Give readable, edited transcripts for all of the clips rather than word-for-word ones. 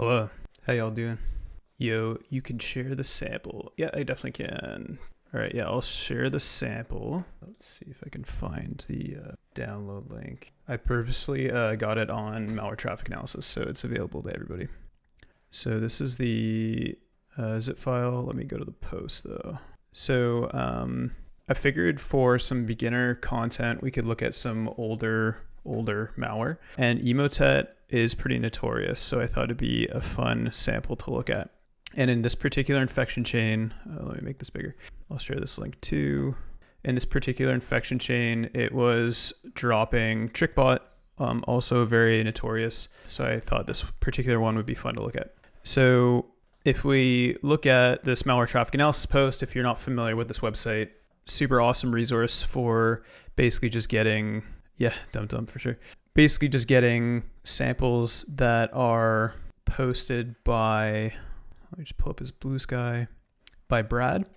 Hello, how y'all doing? Yo, you can share the sample. Yeah, I definitely can. All right, yeah, I'll share the sample. Let's see if I can find the download link. I purposely got it on malware traffic analysis, so it's available to everybody. So this is the zip file. Let me go to the post though. So I figured for some beginner content, we could look at some older malware, and Emotet is pretty notorious, so I thought it'd be a fun sample to look at. And in this particular infection chain, let me make this bigger. I'll share this link too. In this particular infection chain, it was dropping TrickBot, also very notorious. So I thought this particular one would be fun to look at. So if we look at this malware traffic analysis post, if you're not familiar with this website, super awesome resource for basically just getting, dumb for sure. Basically just getting samples that are posted by, let me just pull up his Blue Sky, by Brad.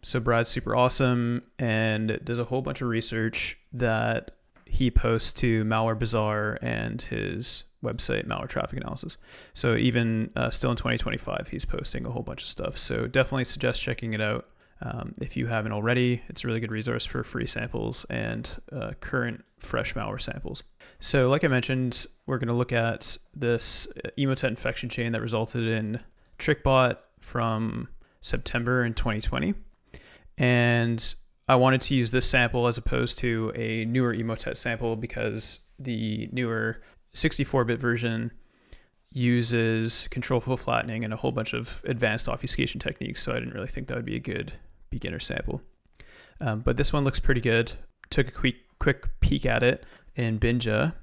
So Brad's super awesome and does a whole bunch of research that he posts to Malware Bazaar and his website, Malware Traffic Analysis. So even still in 2025, he's posting a whole bunch of stuff. So definitely suggest checking it out. If you haven't already, it's a really good resource for free samples and current fresh malware samples. So like I mentioned, we're going to look at this Emotet infection chain that resulted in TrickBot from September in 2020. And I wanted to use this sample as opposed to a newer Emotet sample because the newer 64-bit version uses control flow flattening and a whole bunch of advanced obfuscation techniques. So I didn't really think that would be a good beginner sample. But this one looks pretty good. Took a quick peek at it in Binja,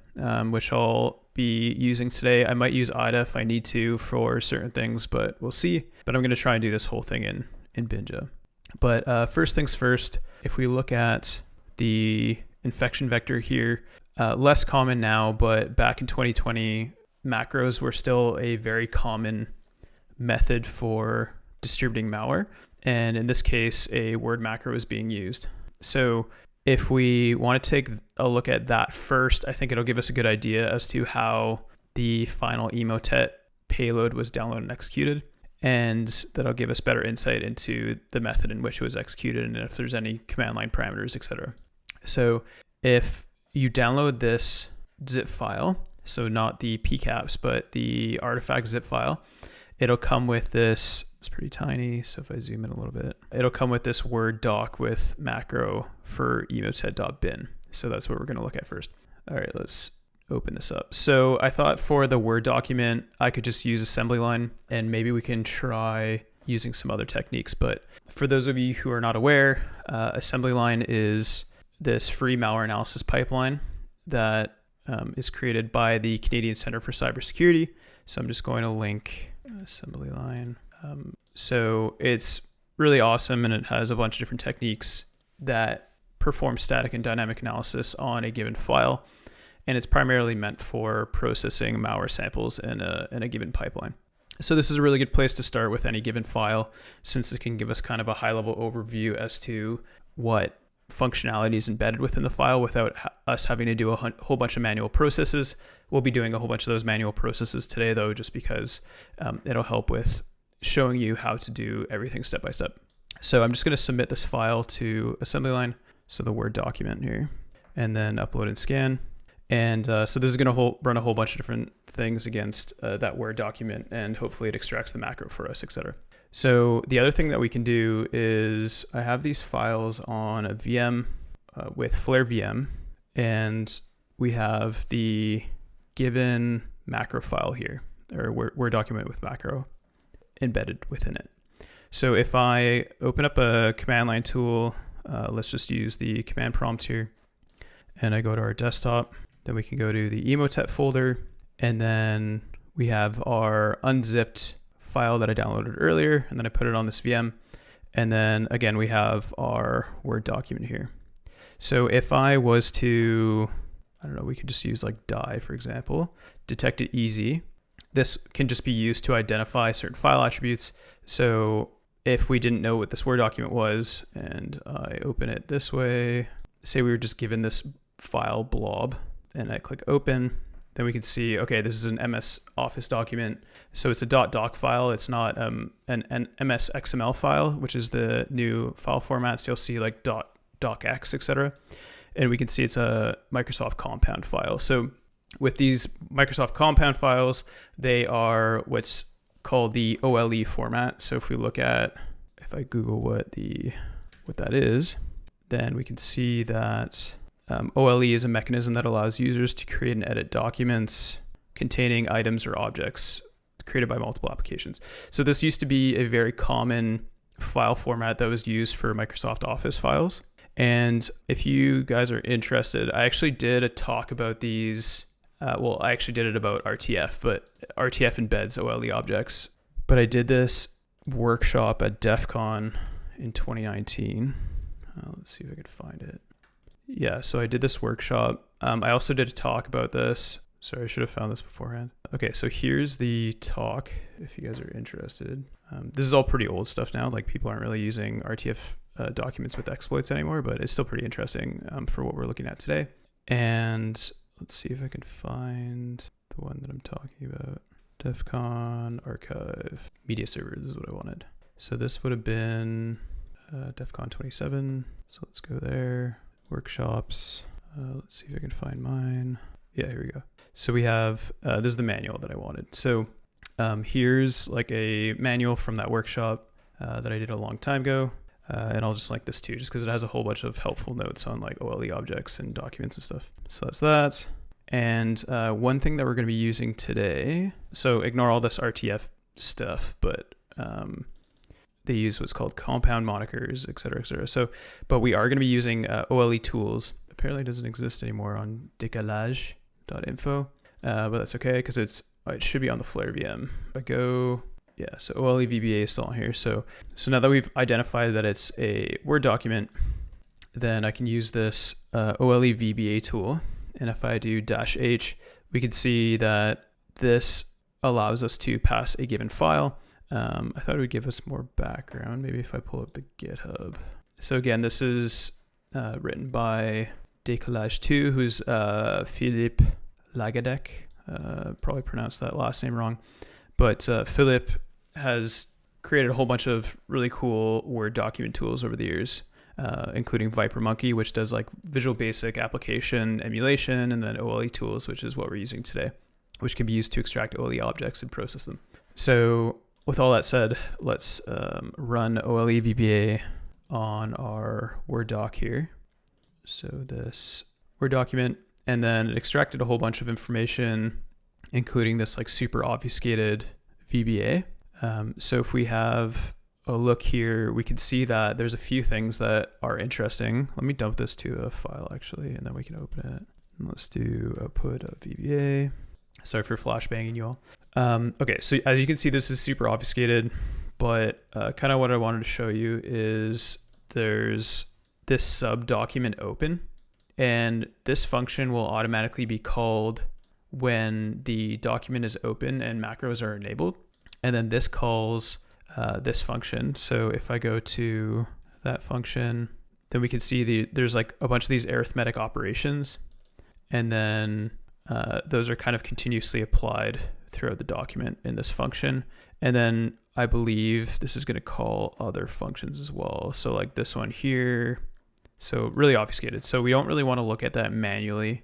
which I'll be using today. I might use IDA if I need to for certain things, but we'll see. But I'm going to try and do this whole thing in Binja. But first things first, if we look at the infection vector here, less common now, but back in 2020, macros were still a very common method for distributing malware. And in this case, a word macro is being used. So if we want to take a look at that first, I think it'll give us a good idea as to how the final Emotet payload was downloaded and executed. And that'll give us better insight into the method in which it was executed and if there's any command line parameters, etc. So if you download this zip file, so not the PCAPs, but the artifact zip file, it'll come with this, it's pretty tiny, so if I zoom in a little bit, it'll come with this Word doc with macro for emotet.bin. So that's what we're going to look at first. All right, let's open this up. So I thought for the Word document, I could just use assembly line and maybe we can try using some other techniques. But for those of you who are not aware, assembly line is this free malware analysis pipeline that is created by the Canadian Centre for Cybersecurity. So I'm just going to link assembly line. So it's really awesome and it has a bunch of different techniques that perform static and dynamic analysis on a given file. And it's primarily meant for processing malware samples in a given pipeline. So this is a really good place to start with any given file, since it can give us kind of a high-level overview as to what functionality is embedded within the file without us having to do a whole bunch of manual processes. We'll be doing a whole bunch of those manual processes today, though, just because it'll help with showing you how to do everything step by step. So I'm just going to submit this file to assembly line, so the Word document here, and then upload and scan. And so this is going to run a whole bunch of different things against that Word document, and hopefully it extracts the macro for us, etc. So the other thing that we can do is I have these files on a VM with Flare VM, and we have the given macro file here, or Word document with macro embedded within it. So if I open up a command line tool, let's just use the command prompt here, and I go to our desktop. Then we can go to the Emotet folder, and then we have our unzipped file that I downloaded earlier, and then I put it on this VM. And then again, we have our Word document here. So if I was to, I don't know, we could just use like die, for example, detect it easy. This can just be used to identify certain file attributes. So if we didn't know what this Word document was, and I open it this way, say we were just given this file blob, and I click open, then we can see, okay, this is an MS Office document. So it's a .doc file. It's not an MS XML file, which is the new file formats. You'll see like .docx, etc. And we can see it's a Microsoft Compound file. So with these Microsoft Compound files, they are what's called the OLE format. So if we look at, if I Google what that is, then we can see that OLE is a mechanism that allows users to create and edit documents containing items or objects created by multiple applications. So this used to be a very common file format that was used for Microsoft Office files. And if you guys are interested, I actually did a talk about these. Well, I actually did it about RTF, but RTF embeds OLE objects. But I did this workshop at DEF CON in 2019. Let's see if I could find it. Yeah, so I did this workshop. I also did a talk about this. Sorry, I should have found this beforehand. Okay, so here's the talk if you guys are interested. This is all pretty old stuff now. Like people aren't really using RTF documents with exploits anymore, but it's still pretty interesting for what we're looking at today. And let's see if I can find the one that I'm talking about. DEF CON archive media server. This is what I wanted. So this would have been DEF CON 27. So let's go there. Workshops. Let's see if I can find mine. Yeah, here we go. So we have, this is the manual that I wanted. So here's like a manual from that workshop that I did a long time ago. And I'll just link this too, just because it has a whole bunch of helpful notes on like OLE objects and documents and stuff. So that's that. And one thing that we're going to be using today, so ignore all this RTF stuff, but they use what's called compound monikers, et cetera, et cetera. So, but we are going to be using OLE tools. Apparently it doesn't exist anymore on decalage.info, but that's okay because it should be on the Flare VM. If I go, yeah, so OLE VBA is still on here. So now that we've identified that it's a Word document, then I can use this OLE VBA tool. And if I do -H, we can see that this allows us to pass a given file. I thought it would give us more background. Maybe if I pull up the GitHub. So again, this is written by Decalage2, who's Philippe Lagadec. Probably pronounced that last name wrong. But Philippe has created a whole bunch of really cool Word document tools over the years, including ViperMonkey, which does like Visual Basic application emulation, and then OLE tools, which is what we're using today, which can be used to extract OLE objects and process them. So with all that said, let's run OLE VBA on our Word doc here. So this Word document, and then it extracted a whole bunch of information, including this like super obfuscated VBA. So if we have a look here, we can see that there's a few things that are interesting. Let me dump this to a file actually, and then we can open it. And let's do output of VBA. Sorry for flashbanging you all. Okay, so as you can see, this is super obfuscated, but kind of what I wanted to show you is there's this sub document open, and this function will automatically be called when the document is open and macros are enabled. And then this calls this function. So if I go to that function, then we can see there's like a bunch of these arithmetic operations, and then those are kind of continuously applied throughout the document in this function. And then I believe this is going to call other functions as well. So like this one here, so really obfuscated. So we don't really want to look at that manually,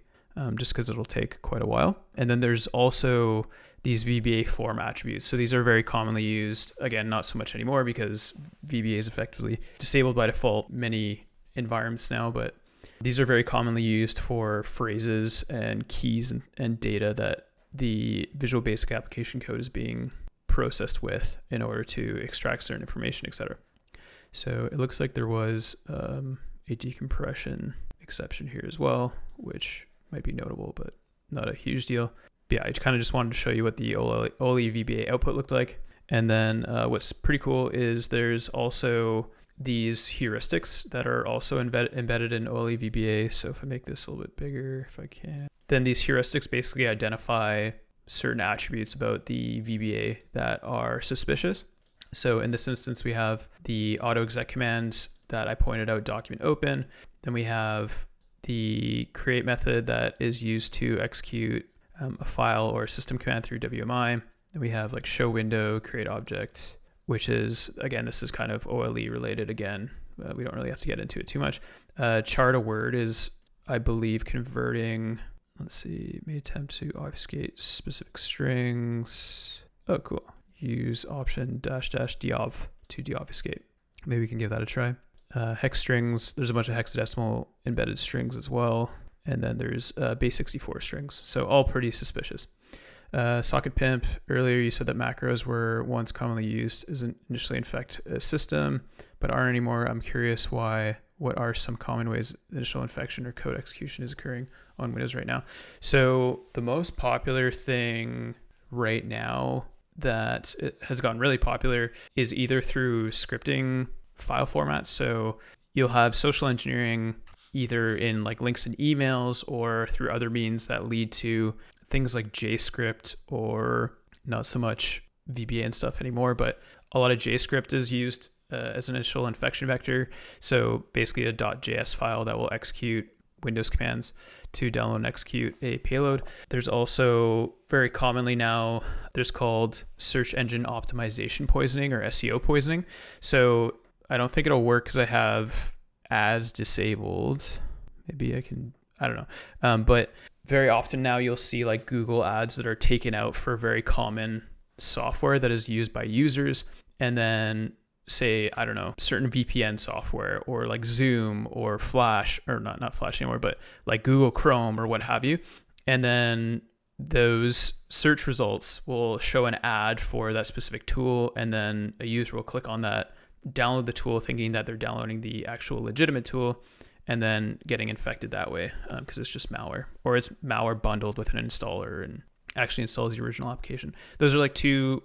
just because it'll take quite a while. And then there's also these VBA form attributes. So these are very commonly used, again, not so much anymore because VBA is effectively disabled by default many environments now, but these are very commonly used for phrases and keys and data that the Visual Basic application code is being processed with in order to extract certain information, etc. So it looks like there was a decompression exception here as well, which might be notable, but not a huge deal. But yeah, I kind of just wanted to show you what the OLE VBA output looked like. And then what's pretty cool is there's also these heuristics that are also embedded in OLE VBA. So if I make this a little bit bigger, if I can, then these heuristics basically identify certain attributes about the VBA that are suspicious. So in this instance, we have the auto exec commands that I pointed out, document open. Then we have the create method that is used to execute a file or a system command through WMI. Then we have like show window, create object, which is, again, this is kind of OLE related again. We don't really have to get into it too much. Chart a word is, I believe, converting, let's see, may attempt to obfuscate specific strings. Oh, cool. Use option --deob to deobfuscate. Maybe we can give that a try. Hex strings, there's a bunch of hexadecimal embedded strings as well. And then there's base 64 strings. So all pretty suspicious. Socket pimp, earlier you said that macros were once commonly used as initially infect a system, but aren't anymore. I'm curious why. What are some common ways initial infection or code execution is occurring on Windows right now? So the most popular thing right now that it has gotten really popular is either through scripting file formats. So you'll have social engineering either in like links and emails or through other means that lead to things like JScript, or not so much VBA and stuff anymore, but a lot of JScript is used as an initial infection vector. So basically a .js file that will execute Windows commands to download and execute a payload. There's also very commonly now, there's called search engine optimization poisoning or SEO poisoning. So I don't think it'll work because I have ads disabled. Maybe I can, I don't know. But very often now you'll see like Google ads that are taken out for very common software that is used by users. And then say, I don't know, certain VPN software or like Zoom or Flash, or not Flash anymore, but like Google Chrome or what have you. And then those search results will show an ad for that specific tool. And then a user will click on that, download the tool thinking that they're downloading the actual legitimate tool, and then getting infected that way because it's just malware, or it's malware bundled with an installer and actually installs the original application. Those are like two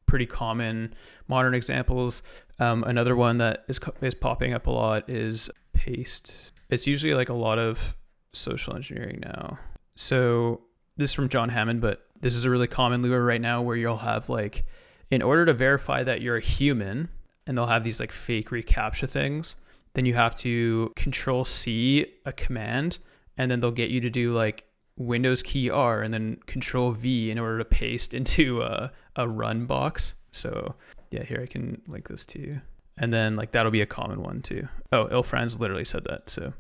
pretty common modern examples. Another one that is popping up a lot is paste. It's usually like a lot of social engineering now. So this is from John Hammond, but this is a really common lure right now where you'll have like, in order to verify that you're a human, and they'll have these like fake reCAPTCHA things, then you have to Control-C a command, and then they'll get you to do like Windows key R and then Control-V in order to paste into a run box. So yeah, here I can link this to you. And then like that'll be a common one too. Oh, Ilfranz literally said that. So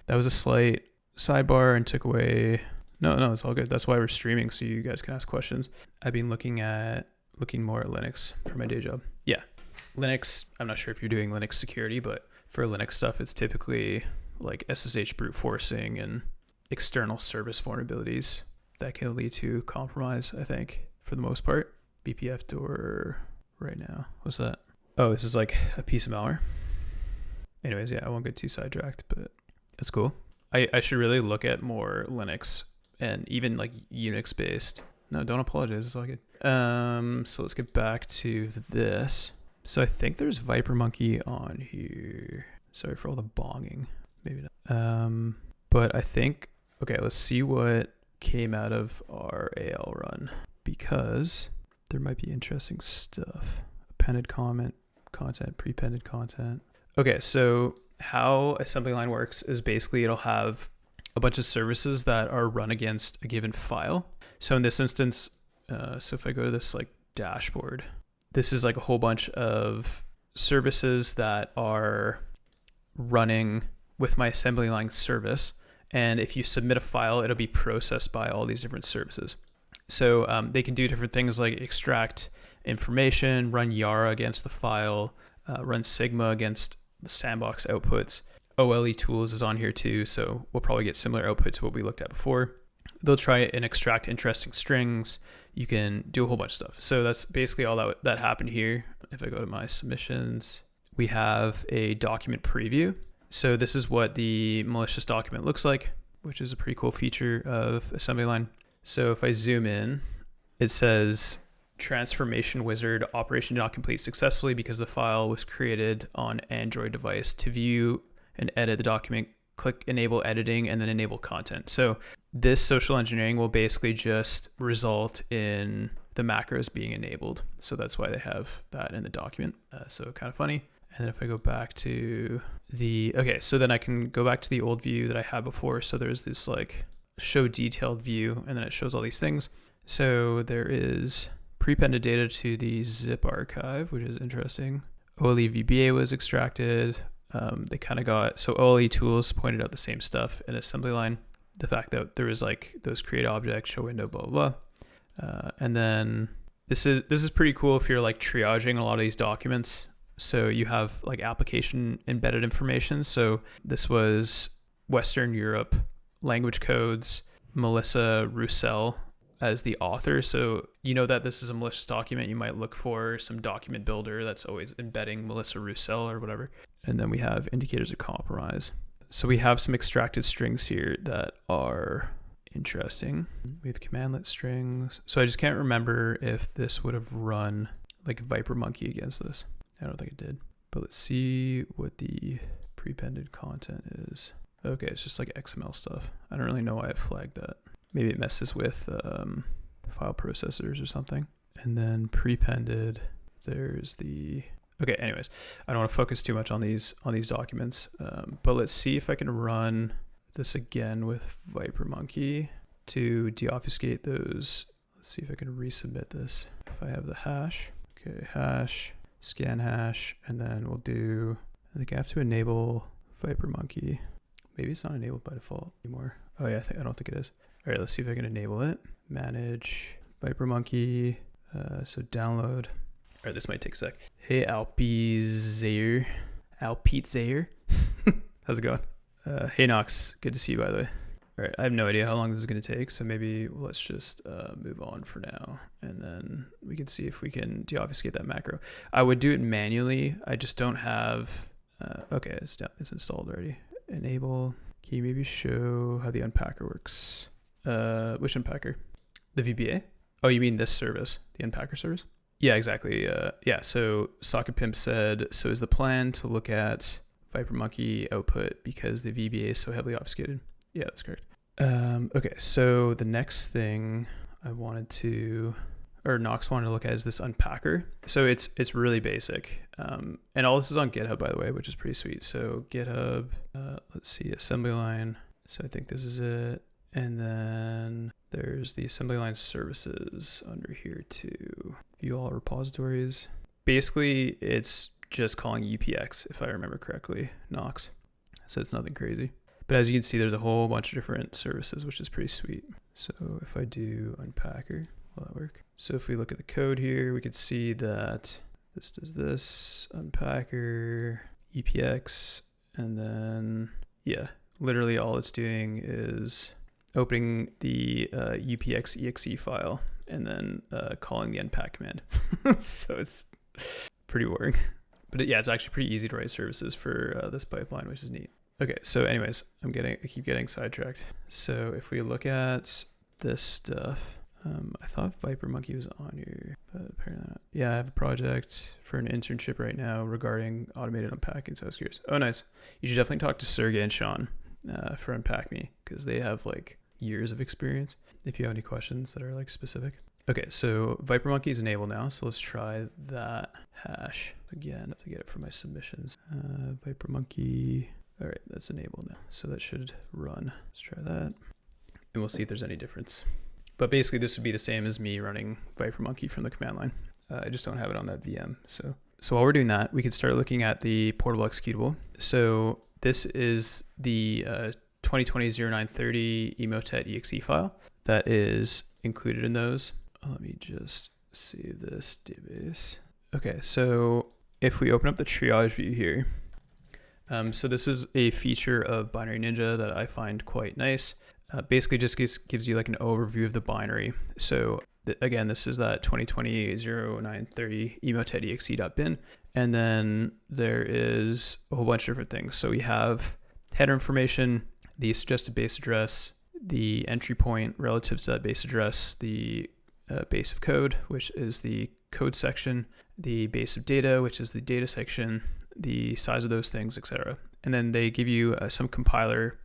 that was a slight sidebar and took away. No, it's all good. That's why we're streaming, so you guys can ask questions. I've been looking more at Linux for my day job. Yeah, Linux. I'm not sure if you're doing Linux security, but for Linux stuff, it's typically like SSH brute forcing and external service vulnerabilities that can lead to compromise, I think, for the most part. BPF door right now. What's that? Oh, this is like a piece of malware. Anyways, yeah, I won't get too sidetracked, but it's cool. I should really look at more Linux and even like Unix based. No, don't apologize. It's all good. So let's get back to this. So I think there's Viper Monkey on here. Sorry for all the bonging. Maybe not. But I think, okay, let's see what came out of our AL run, because there might be interesting stuff. Appended content, prepended content. Okay, so how assembly line works is basically it'll have a bunch of services that are run against a given file. So in this instance, so if I go to this like dashboard, this is like a whole bunch of services that are running with my assembly line service. And if you submit a file, it'll be processed by all these different services. So they can do different things like extract information, run Yara against the file, run Sigma against the sandbox outputs. OLE tools is on here too, so we'll probably get similar output to what we looked at before. They'll try and extract interesting strings. You can do a whole bunch of stuff. So that's basically all that happened here. If I go to my submissions, we have a document preview. So this is what the malicious document looks like, which is a pretty cool feature of assembly line. So if I zoom in, it says transformation wizard operation did not complete successfully because the file was created on Android device. To view and edit the document, click enable editing and then enable content. So this social engineering will basically just result in the macros being enabled. So that's why they have that in the document. So kind of funny. And then if I go back to okay, so then I can go back to the old view that I had before. So there's this like show detailed view, and then it shows all these things. So there is prepended data to the zip archive, which is interesting. OLE VBA was extracted. They kind of got, so OLE tools pointed out the same stuff in assembly line. The fact that there was like those create objects, show window, blah, blah, blah. And then this is pretty cool if you're like triaging a lot of these documents. So you have like application embedded information. So this was Western Europe language codes, Melissa Roussel as the author. So you know that this is a malicious document. You might look for some document builder that's always embedding Melissa Roussel or whatever. And then we have indicators of compromise. So we have some extracted strings here that are interesting. We have commandlet strings. So I just can't remember if this would have run like Viper Monkey against this. I don't think it did. But let's see what the prepended content is. Okay, it's just like XML stuff. I don't really know why I flagged that. Maybe it messes with file processors or something. And then prepended, there's the... Okay, anyways, I don't want to focus too much on these documents, but let's see if I can run this again with Viper Monkey to deobfuscate those. Let's see if I can resubmit this. If I have the hash, okay, hash, scan hash, and then we'll do, I think I have to enable Viper Monkey. Maybe it's not enabled by default anymore. Oh yeah, I don't think it is. All right, let's see if I can enable it. Manage Viper Monkey. So download. All right, this might take a sec. Hey, Alpizzair. How's it going? Hey, Nox. Good to see you, by the way. All right, I have no idea how long this is going to take, so maybe let's just move on for now, and then we can see if we can deobfuscate that macro. I would do it manually. I just don't have... okay, it's installed already. Enable. Can you maybe show how the unpacker works? Which unpacker? The VBA? Oh, you mean this service, the unpacker service? Yeah, exactly. Yeah, so Socket Pimp said, so is the plan to look at Viper Monkey output because the VBA is so heavily obfuscated? Yeah, that's correct. Okay, so the next thing I wanted to, or Nox wanted to look at is this unpacker. So it's really basic. And all this is on GitHub, by the way, which is pretty sweet. So GitHub, let's see, assembly line. So I think this is it. And then there's the assembly line services under here too. View all repositories. Basically, it's just calling UPX, if I remember correctly, Nox. So it's nothing crazy. But as you can see, there's a whole bunch of different services, which is pretty sweet. So if I do unpacker, will that work? So if we look at the code here, we could see that this does this, unpacker, EPX, and then, yeah, literally all it's doing is opening the UPX exe file and then calling the unpack command. So it's pretty boring. But yeah, it's actually pretty easy to write services for this pipeline, which is neat. Okay, so anyways, I keep getting sidetracked. So if we look at this stuff, I thought Viper Monkey was on here, but apparently not. Yeah, I have a project for an internship right now regarding automated unpacking, so I was curious. Oh, nice. You should definitely talk to Sergey and Sean for Unpack Me, because they have like years of experience if you have any questions that are like specific. Okay, so Viper Monkey is enabled now, so let's try that hash again. I have to get it for my submissions. Viper Monkey. All right, that's enabled now, so that should run. Let's try that, and we'll see if there's any difference. But basically, this would be the same as me running Viper Monkey from the command line. I just don't have it on that VM. So while we're doing that, we can start looking at the portable executable. So this is the 2020-0930 Emotet exe file that is included in those. Let me just save this database. Okay, so if we open up the triage view here, so this is a feature of Binary Ninja that I find quite nice. Basically just gives you like an overview of the binary. So again, this is that 2020-0930 Emotet exe.bin. And then there is a whole bunch of different things. So we have header information, the suggested base address, the entry point relative to that base address, the base of code, which is the code section, the base of data, which is the data section, the size of those things, etc. And then they give you some compiler.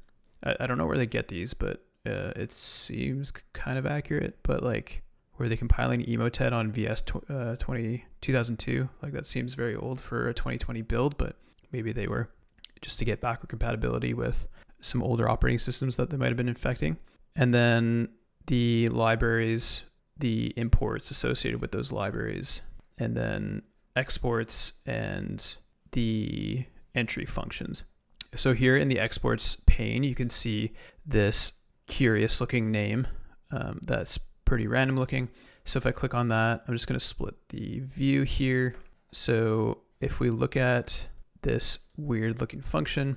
I don't know where they get these, but it seems kind of accurate. But like, were they compiling Emotet on VS 2002? Like that seems very old for a 2020 build, but maybe they were just to get backward compatibility with some older operating systems that they might have been infecting. And then the libraries, the imports associated with those libraries, and then exports and the entry functions. So here in the exports pane, you can see this curious looking name that's pretty random looking. So if I click on that, I'm just going to split the view here. So if we look at this weird looking function,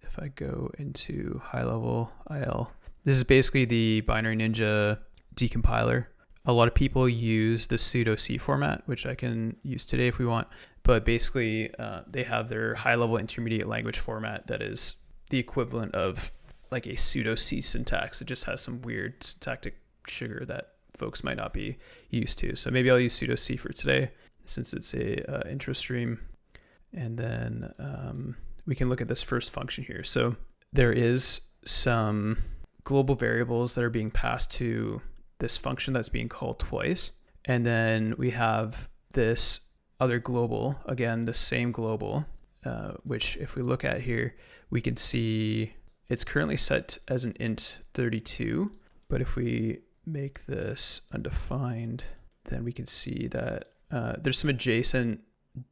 if I go into high level IL, this is basically the Binary Ninja decompiler. A lot of people use the pseudo C format, which I can use today if we want. But basically, they have their high-level intermediate language format that is the equivalent of like a pseudo C syntax. It just has some weird syntactic sugar that folks might not be used to. So maybe I'll use pseudo C for today since it's a intro stream. And then we can look at this first function here. So there is some global variables that are being passed to this function that's being called twice. And then we have this other global, again, the same global, which if we look at here, we can see it's currently set as an int 32. But if we make this undefined, then we can see that there's some adjacent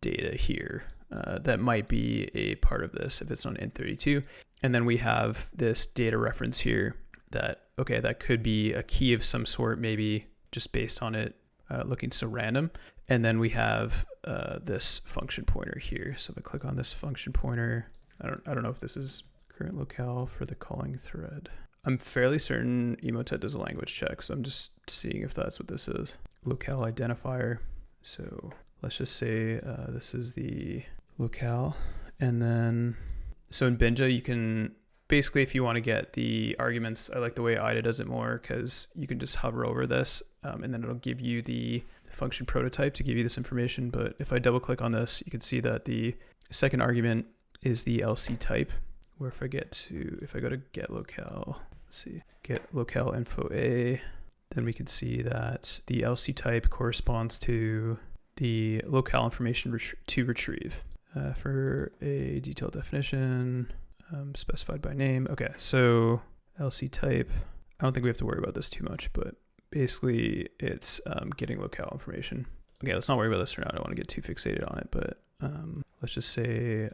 data here that might be a part of this if it's on int 32. And then we have this data reference here that, okay, that could be a key of some sort, maybe just based on it looking so random. And then we have this function pointer here. So if I click on this function pointer, I don't know if this is current locale for the calling thread. I'm fairly certain Emotet does a language check, so I'm just seeing if that's what this is. Locale identifier. So let's just say this is the locale. And then, so in Binja, you can basically, if you want to get the arguments, I like the way IDA does it more because you can just hover over this and then it'll give you the function prototype to give you this information. But if I double click on this, you can see that the second argument is the LC type, where if I go to get locale, let's see, get locale info A, then we can see that the LC type corresponds to the locale information to retrieve for a detailed definition specified by name. Okay, so LC type, I don't think we have to worry about this too much, but basically it's getting locale information. Okay, let's not worry about this for now. I don't want to get too fixated on it, but let's just say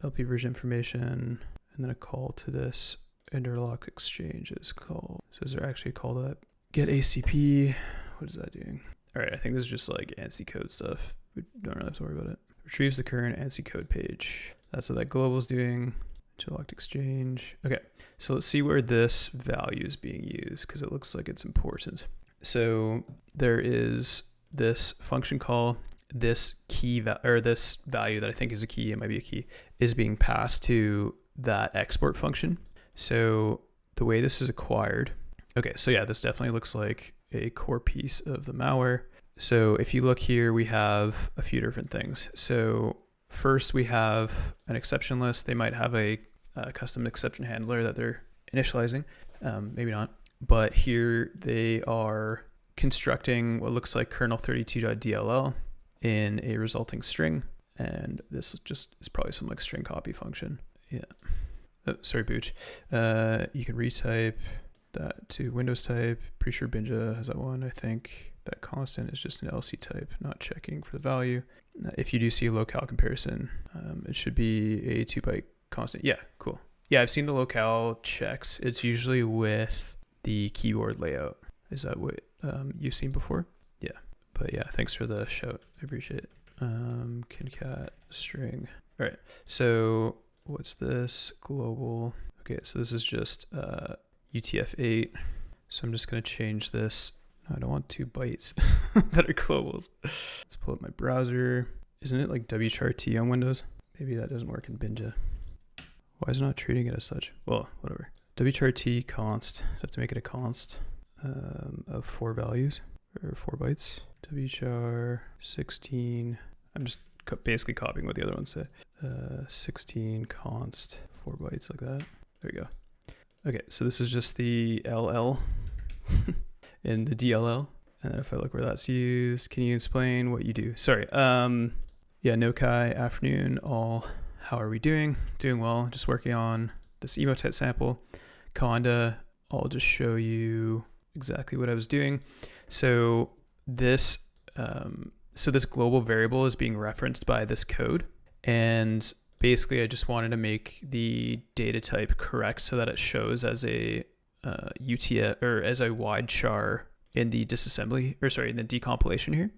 LP version information, and then a call to this interlock exchange is called. So is there actually a call to that? Get ACP, what is that doing? All right, I think this is just like ANSI code stuff. We don't really have to worry about it. Retrieves the current ANSI code page. That's what that global is doing. Interlocked exchange. Okay, so let's see where this value is being used because it looks like it's important. So there is this function call. This key or this value that I think is a key, it might be a key, is being passed to that export function. So the way this is acquired, okay, so yeah, this definitely looks like a core piece of the malware. So if you look here, we have a few different things. So first we have an exception list. They might have a custom exception handler that they're initializing, maybe not. But here they are constructing what looks like kernel32.dll in a resulting string. And this just is probably some like string copy function. Yeah. Oh, sorry, Booch. You can retype that to Windows type. Pretty sure Binja has that one. I think that constant is just an LC type, not checking for the value. If you do see a locale comparison, it should be a 2-byte constant. Yeah, cool. Yeah, I've seen the locale checks. It's usually with the keyboard layout. Is that what you've seen before? Yeah. But yeah, thanks for the shout. I appreciate it. Concat string. All right. So what's this global? Okay, so this is just UTF-8. So I'm just going to change this. No, I don't want 2 bytes that are globals. Let's pull up my browser. Isn't it like WCHART on Windows? Maybe that doesn't work in Binja. Why is it not treating it as such? Well, whatever. WCHART const. I have to make it a const of 4 values or 4 bytes. WCHAR 16. I'm just basically copying what the other ones say. 16 const 4 bytes like that. There we go. Okay, so this is just the LL in the DLL. And then if I look where that's used, can you explain what you do? Sorry. Yeah, no Kai, afternoon, all. How are we doing? Doing well. Just working on this Emotet sample. Conda, I'll just show you exactly what I was doing. So this this global variable is being referenced by this code, and basically I just wanted to make the data type correct so that it shows as a UTF or as a wide char in the disassembly, or sorry, in the decompilation here.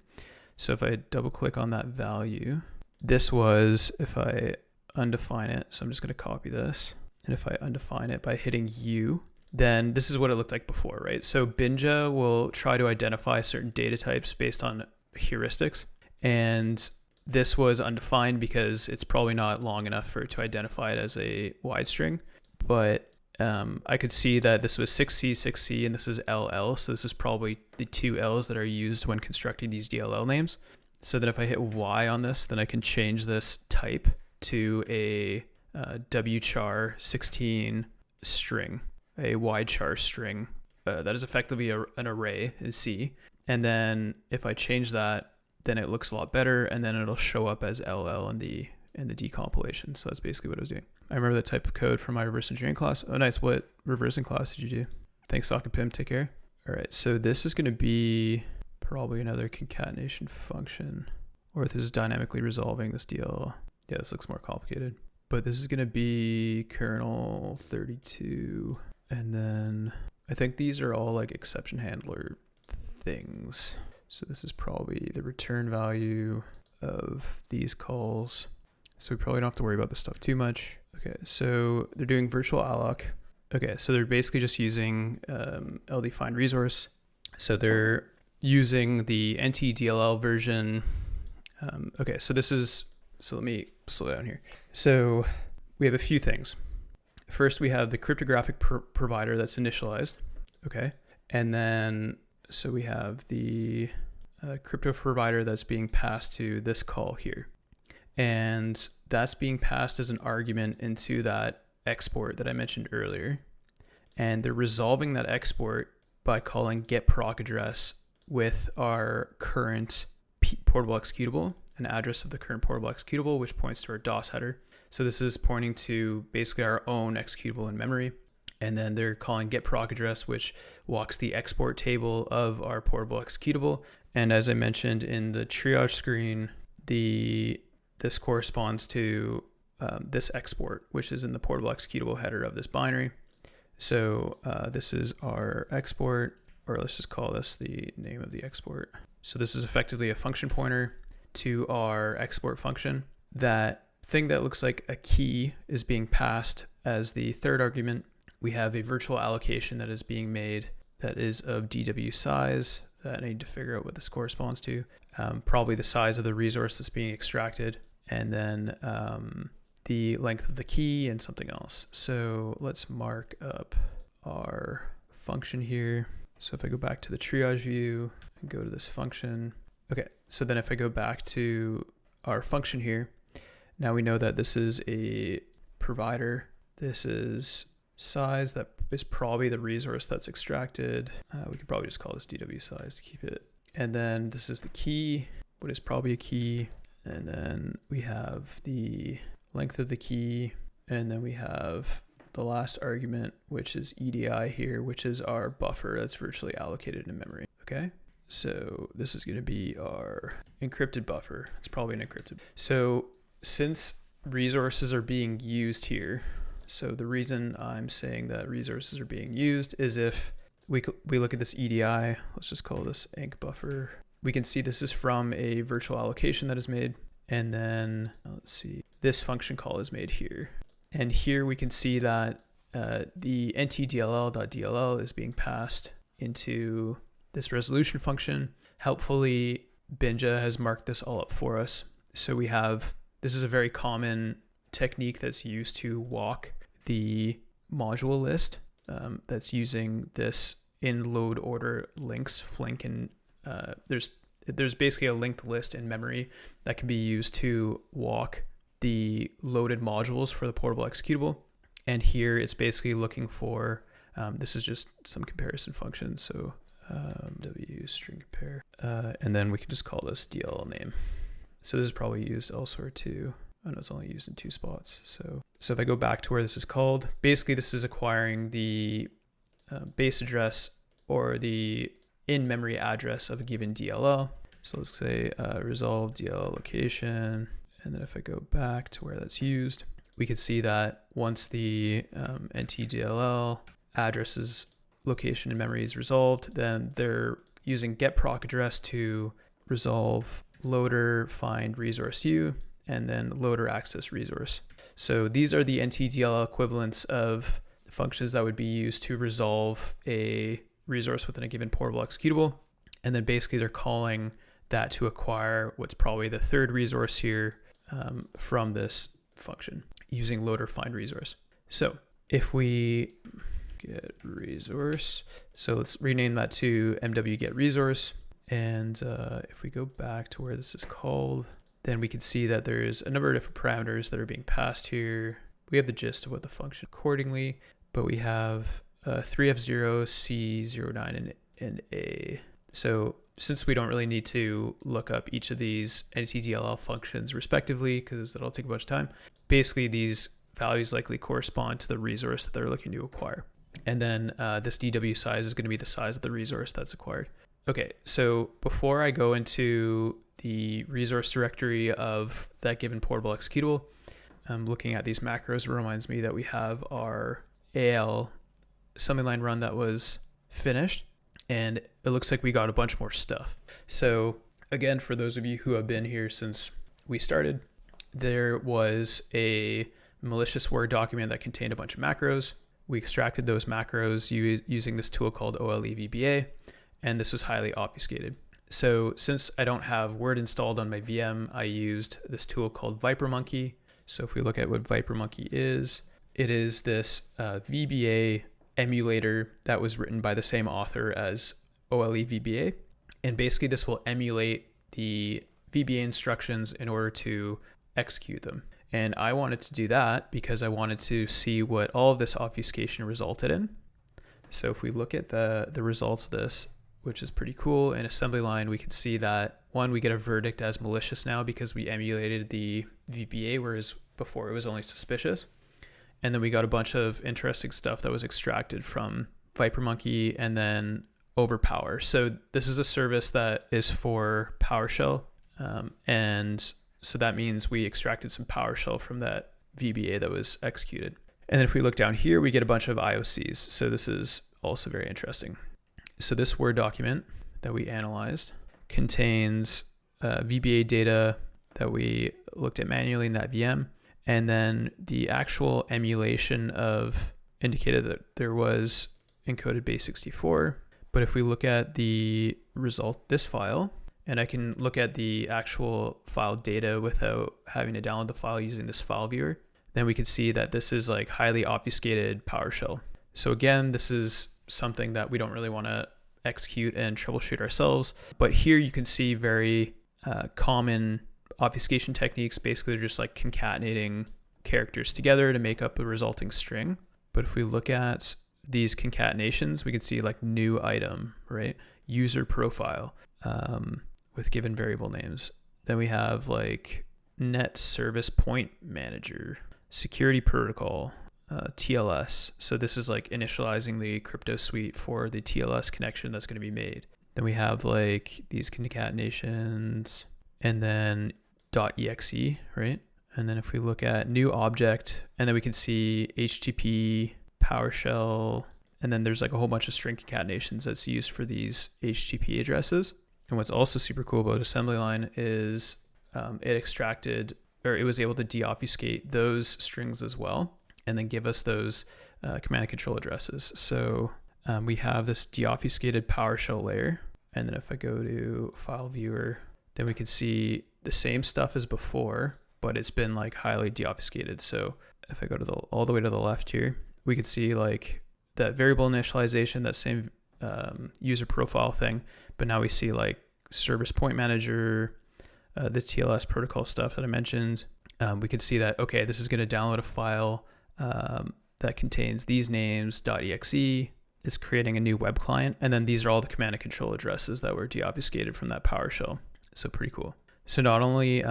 So if I double click on that value, this was, if I undefine it, so I'm just going to copy this, and if I undefine it by hitting U, then this is what it looked like before, right? So Binja will try to identify certain data types based on heuristics, and this was undefined because it's probably not long enough for it to identify it as a wide string, but I could see that this was 6C, 6C, and this is LL. So this is probably the two L's that are used when constructing these DLL names. So then if I hit Y on this, then I can change this type to a wchar 16 string, a wide char string that is effectively an array in C. And then if I change that, then it looks a lot better, and then it'll show up as LL in the decompilation. So that's basically what I was doing. I remember that type of code from my reverse engineering class. Oh, nice. What reversing class did you do? Thanks, Sock and Pim. Take care. All right. So this is going to be probably another concatenation function, or this is dynamically resolving this DL. Yeah, this looks more complicated. But this is going to be kernel 32. And then I think these are all like exception handler things. So this is probably the return value of these calls. So we probably don't have to worry about this stuff too much. Okay, so they're doing virtual alloc. Okay, so they're basically just using LD find resource. So they're using the NTDLL version. Okay, so let me slow down here. So we have a few things. First, we have the cryptographic provider that's initialized. Okay, and then so we have the crypto provider that's being passed to this call here. And that's being passed as an argument into that export that I mentioned earlier. And they're resolving that export by calling get proc address with our current portable executable, an address of the current portable executable, which points to our DOS header. So this is pointing to basically our own executable in memory. And then they're calling get proc address, which walks the export table of our portable executable. And as I mentioned in the triage screen, this corresponds to this export, which is in the portable executable header of this binary. So this is our export, or let's just call this the name of the export. So this is effectively a function pointer to our export function. That thing that looks like a key is being passed as the third argument. We have a virtual allocation that is being made that is of DW size that I need to figure out what this corresponds to. Probably the size of the resource that's being extracted, and then the length of the key and something else. So let's mark up our function here. So if I go back to the triage view and go to this function. Okay, so then if I go back to our function here, now we know that this is a provider. This is size, that is probably the resource that's extracted. We could probably just call this DW size to keep it. And then this is the key, what is probably a key. And then we have the length of the key. And then we have the last argument, which is EDI here, which is our buffer that's virtually allocated in memory. Okay, so this is going to be our encrypted buffer. It's probably an encrypted. So since resources are being used here, so the reason I'm saying that resources are being used is if we look at this EDI, let's just call this enc buffer. We can see this is from a virtual allocation that is made. And then let's see, this function call is made here. And here we can see that the ntdll.dll is being passed into this resolution function. Helpfully, Binja has marked this all up for us. So we have, this is a very common technique that's used to walk the module list that's using this in load order links, flink, and there's basically a linked list in memory that can be used to walk the loaded modules for the portable executable. And here it's basically looking for, this is just some comparison functions. So w string compare, and then we can just call this DLL name. So this is probably used elsewhere too. I know it's only used in 2 spots. So if I go back to where this is called, basically this is acquiring the base address or the in-memory address of a given DLL. So let's say resolve DLL location. And then if I go back to where that's used, we can see that once the NTDLL address's location in memory is resolved, then they're using get proc address to resolve loader find resource U and then loader access resource. So these are the NTDLL equivalents of functions that would be used to resolve a resource within a given portable executable. And then basically they're calling that to acquire what's probably the third resource here from this function using loader find resource. So if we get resource, so let's rename that to MW get resource. And if we go back to where this is called, then we can see that there's a number of different parameters that are being passed here. We have the gist of what the function accordingly, but we have 3F0, C09, and A. So since we don't really need to look up each of these NTDLL functions respectively, because that'll take a bunch of time, basically these values likely correspond to the resource that they're looking to acquire. And then this DW size is going to be the size of the resource that's acquired. Okay, so before I go into the resource directory of that given portable executable, looking at these macros reminds me that we have our AL assembly line run that was finished, and it looks like we got a bunch more stuff. So again, for those of you who have been here since we started, there was a malicious Word document that contained a bunch of macros. We extracted those macros using this tool called OLEVBA, and this was highly obfuscated. So since I don't have Word installed on my VM, I used this tool called ViperMonkey. So if we look at what ViperMonkey is, it is this VBA emulator that was written by the same author as OLEVBA. And basically this will emulate the VBA instructions in order to execute them. And I wanted to do that because I wanted to see what all of this obfuscation resulted in. So if we look at the results of this, which is pretty cool, in assembly line, we can see that one, we get a verdict as malicious now because we emulated the VBA, whereas before it was only suspicious. And then we got a bunch of interesting stuff that was extracted from ViperMonkey and then Overpower. So this is a service that is for PowerShell. And so that means we extracted some PowerShell from that VBA that was executed. And then if we look down here, we get a bunch of IOCs. So this is also very interesting. So this Word document that we analyzed contains VBA data that we looked at manually in that VM. And then the actual emulation of indicated that there was encoded base 64. But if we look at the result, this file, and I can look at the actual file data without having to download the file using this file viewer, then we can see that this is like highly obfuscated PowerShell. So again, this is something that we don't really want to execute and troubleshoot ourselves. But here you can see very common obfuscation techniques. Basically, they're just like concatenating characters together to make up a resulting string. But if we look at these concatenations, we can see like new item, right? User profile with given variable names. Then we have like net service point manager, security protocol, TLS. So this is like initializing the crypto suite for the TLS connection that's going to be made. Then we have like these concatenations and then .exe, right? And then if we look at new object, and then we can see HTTP, PowerShell, and then there's like a whole bunch of string concatenations that's used for these HTTP addresses. And what's also super cool about assembly line is it extracted, or it was able to deobfuscate those strings as well, and then give us those command and control addresses. So we have this deobfuscated PowerShell layer. And then if I go to file viewer, then we can see the same stuff as before, but it's been like highly deobfuscated. So if I go to all the way to the left here, we can see like that variable initialization, that same user profile thing, but now we see like service point manager, the TLS protocol stuff that I mentioned. We can see that, okay, this is going to download a file that contains these names, .exe. It's creating a new web client. And then these are all the command and control addresses that were deobfuscated from that PowerShell. So pretty cool. So not only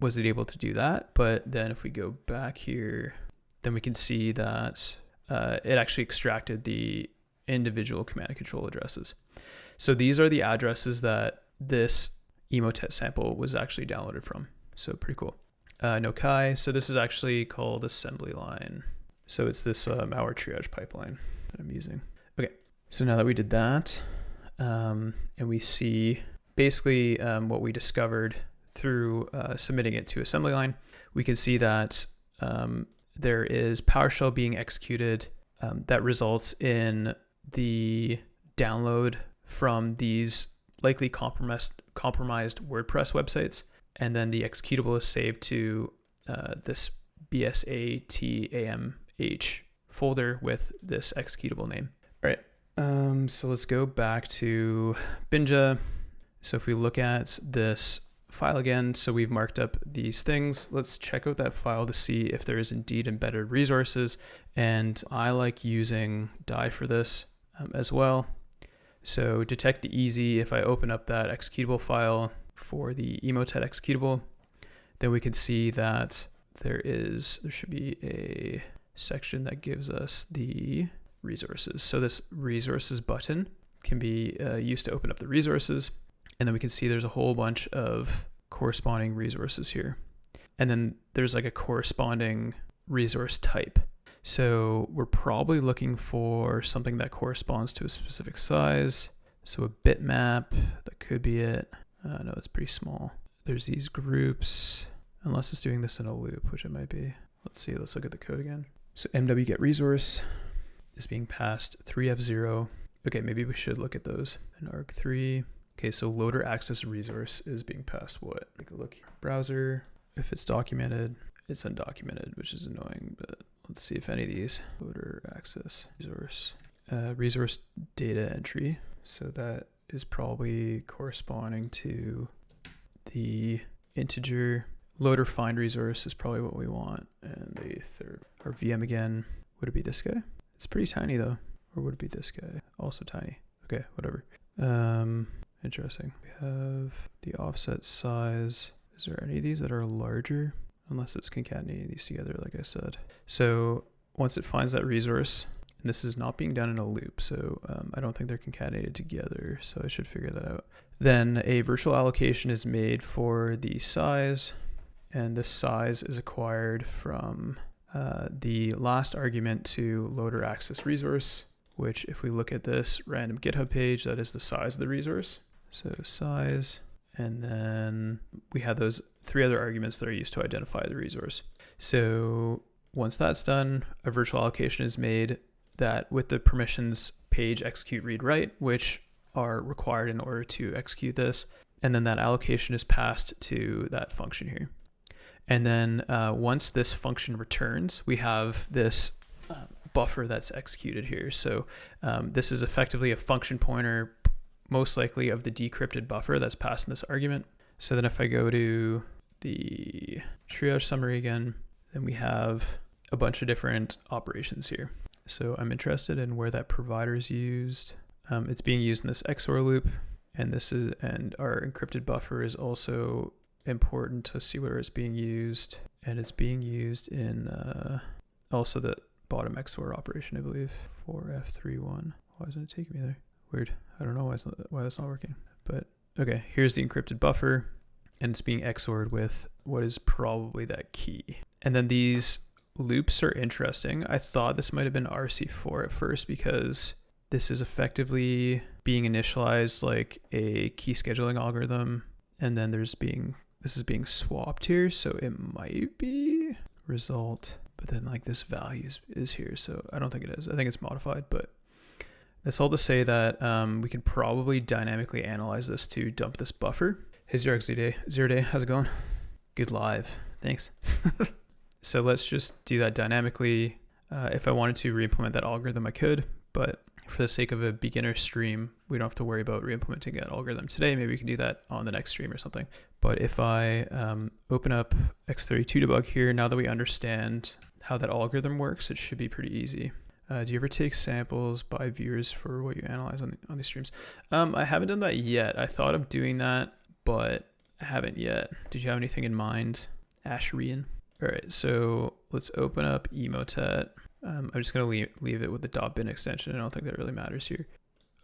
was it able to do that, but then if we go back here, then we can see that it actually extracted the individual command and control addresses. So these are the addresses that this Emotet sample was actually downloaded from. So pretty cool. No Kai. So this is actually called assembly line. So it's this malware triage pipeline that I'm using. Okay. So now that we did that, and we see basically what we discovered through submitting it to assembly line, we can see that there is PowerShell being executed that results in the download from these likely compromised WordPress websites, and then the executable is saved to this BSATAMH folder with this executable name. All right, so let's go back to Binja. So if we look at this file again, so we've marked up these things. Let's check out that file to see if there is indeed embedded resources. And I like using die for this as well. So detect easy, if I open up that executable file for the Emotet executable, then we can see that there should be a section that gives us the resources. So this resources button can be used to open up the resources. And then we can see there's a whole bunch of corresponding resources here. And then there's like a corresponding resource type. So we're probably looking for something that corresponds to a specific size. So a bitmap, that could be it. No, it's pretty small. There's these groups, unless it's doing this in a loop, which it might be. Let's see, let's look at the code again. So MW get resource is being passed 3F0. Okay, maybe we should look at those. And arg3. Okay, so loader access resource is being passed what? Take a look here. Browser, if it's documented, it's undocumented, which is annoying, but let's see if any of these. Loader access resource data entry. So that is probably corresponding to the integer. Loader find resource is probably what we want. And the third, our VM again, would it be this guy? It's pretty tiny though. Or would it be this guy? Also tiny. Okay, whatever. Interesting. We have the offset size. Is there any of these that are larger? Unless it's concatenating these together, like I said. So once it finds that resource, and this is not being done in a loop, so I don't think they're concatenated together, so I should figure that out. Then a virtual allocation is made for the size, and this size is acquired from the last argument to loader access resource, which if we look at this random GitHub page, that is the size of the resource. So size, and then we have those three other arguments that are used to identify the resource. So once that's done, a virtual allocation is made that with the permissions page execute read write, which are required in order to execute this. And then that allocation is passed to that function here. And then once this function returns, we have this buffer that's executed here. So this is effectively a function pointer, most likely of the decrypted buffer that's passed in this argument. So then if I go to the triage summary again, then we have a bunch of different operations here. So I'm interested in where that provider is used. It's being used in this XOR loop, and our encrypted buffer is also important to see where it's being used, and it's being used in also the bottom XOR operation, I believe, 4F31. Why isn't it taking me there? Weird. I don't know why that's not working. But okay, here's the encrypted buffer, and it's being XORed with what is probably that key. And then these loops are interesting. I thought this might have been RC4 at first because this is effectively being initialized like a key scheduling algorithm, and then this is being swapped here, so it might be result, but then like this value is here, so I don't think it is. I think it's modified, but that's all to say that we can probably dynamically analyze this to dump this buffer. Hey, Zero Day, how's it going? Good live, thanks. So let's just do that dynamically. If I wanted to re-implement that algorithm, I could, but for the sake of a beginner stream, we don't have to worry about re-implementing that algorithm today. Maybe we can do that on the next stream or something. But if I open up X32 debug here, now that we understand how that algorithm works, it should be pretty easy. Do you ever take samples by viewers for what you analyze on these streams? I haven't done that yet. I thought of doing that, but I haven't yet. Did you have anything in mind, Ashrian? All right, so let's open up Emotet. I'm just going to leave it with the .bin extension. I don't think that really matters here.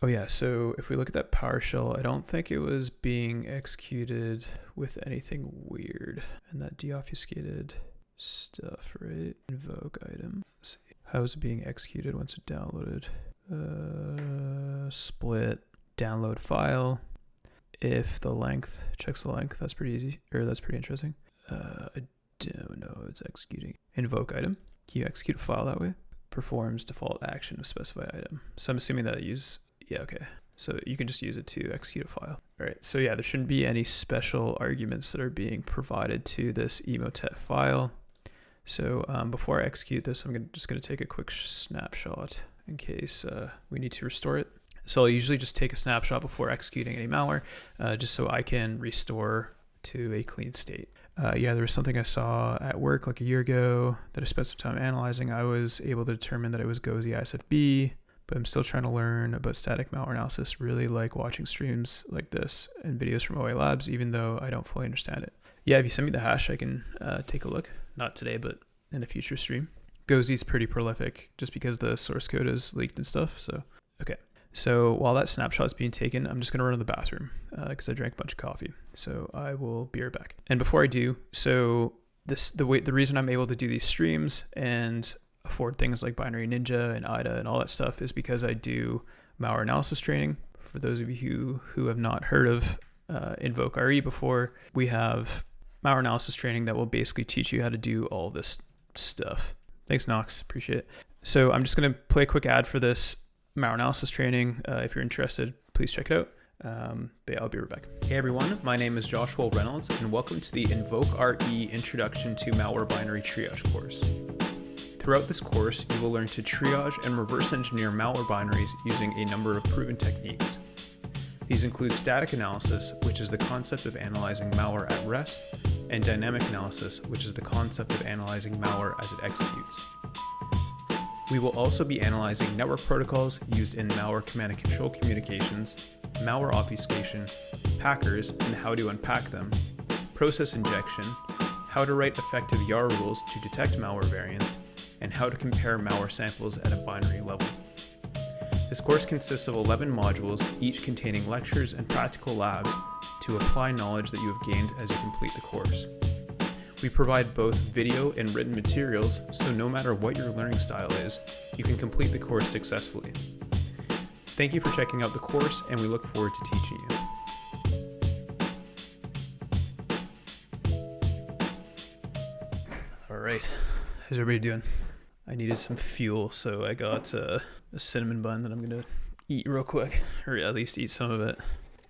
Oh yeah, so if we look at that PowerShell, I don't think it was being executed with anything weird. And that deobfuscated stuff, right? Invoke item. Let's see. How is it being executed once it downloaded? Split, download file. If the length, checks the length, that's pretty easy, or that's pretty interesting. I don't know, it's executing. Invoke item, can you execute a file that way? Performs default action of specified item. So I'm assuming that yeah, okay. So you can just use it to execute a file. All right, so yeah, there shouldn't be any special arguments that are being provided to this Emotet file. So before I execute this, I'm just gonna take a quick snapshot in case we need to restore it. So I'll usually just take a snapshot before executing any malware, just so I can restore to a clean state. Yeah, there was something I saw at work like a year ago that I spent some time analyzing. I was able to determine that it was GOSI ISFB, but I'm still trying to learn about static malware analysis. Really like watching streams like this and videos from OA Labs, even though I don't fully understand it. Yeah, if you send me the hash, I can take a look. Not today, but in a future stream. GOSI is pretty prolific just because the source code is leaked and stuff. So, okay. So while that snapshot is being taken, I'm just going to run to the bathroom because I drank a bunch of coffee. So I will be right back. And before I do, so the reason I'm able to do these streams and afford things like Binary Ninja and IDA and all that stuff is because I do malware analysis training. For those of you who have not heard of Invoke RE before, we have malware analysis training that will basically teach you how to do all this stuff. Thanks, Knox. Appreciate it. So I'm just going to play a quick ad for this malware analysis training. If you're interested, please check it out. But yeah, I'll be right back. Hey everyone, my name is Joshua Reynolds and welcome to the Invoke RE Introduction to Malware Binary Triage course. Throughout this course, you will learn to triage and reverse engineer malware binaries using a number of proven techniques. These include static analysis, which is the concept of analyzing malware at rest, and dynamic analysis, which is the concept of analyzing malware as it executes. We will also be analyzing network protocols used in malware command and control communications, malware obfuscation, packers and how to unpack them, process injection, how to write effective YAR rules to detect malware variants, and how to compare malware samples at a binary level. This course consists of 11 modules, each containing lectures and practical labs to apply knowledge that you have gained as you complete the course. We provide both video and written materials, so no matter what your learning style is, you can complete the course successfully. Thank you for checking out the course, and we look forward to teaching you. All right, how's everybody doing? I needed some fuel, so I got a cinnamon bun that I'm gonna eat real quick, or at least eat some of it.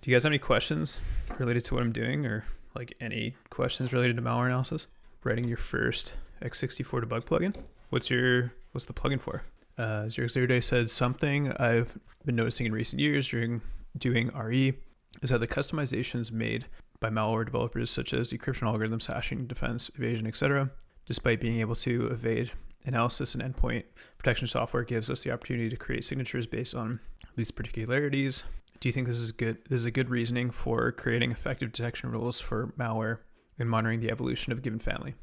Do you guys have any questions related to what I'm doing, or like any questions related to malware analysis? Writing your first x64 debug plugin? What's the plugin for? As your Xeriday said, something I've been noticing in recent years during doing RE is that the customizations made by malware developers, such as encryption algorithms, hashing, defense, evasion, etc., despite being able to evade analysis and endpoint protection software, gives us the opportunity to create signatures based on these particularities. Do you think this is good? This is a good reasoning for creating effective detection rules for malware and monitoring the evolution of a given family?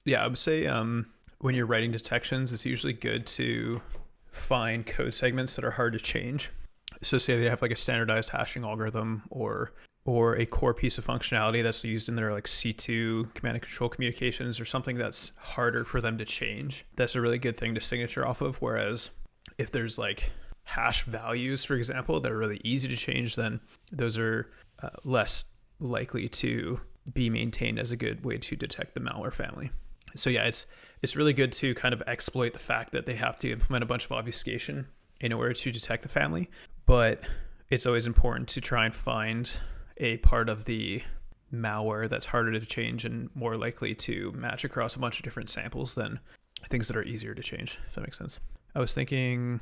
Yeah, I would say when you're writing detections, it's usually good to find code segments that are hard to change. So say they have like a standardized hashing algorithm or a core piece of functionality that's used in their like C2 command and control communications or something that's harder for them to change. That's a really good thing to signature off of. Whereas if there's like hash values, for example, that are really easy to change, then those are less likely to be maintained as a good way to detect the malware family. So yeah, it's really good to kind of exploit the fact that they have to implement a bunch of obfuscation in order to detect the family, but it's always important to try and find a part of the malware that's harder to change and more likely to match across a bunch of different samples than things that are easier to change, if that makes sense. I was thinking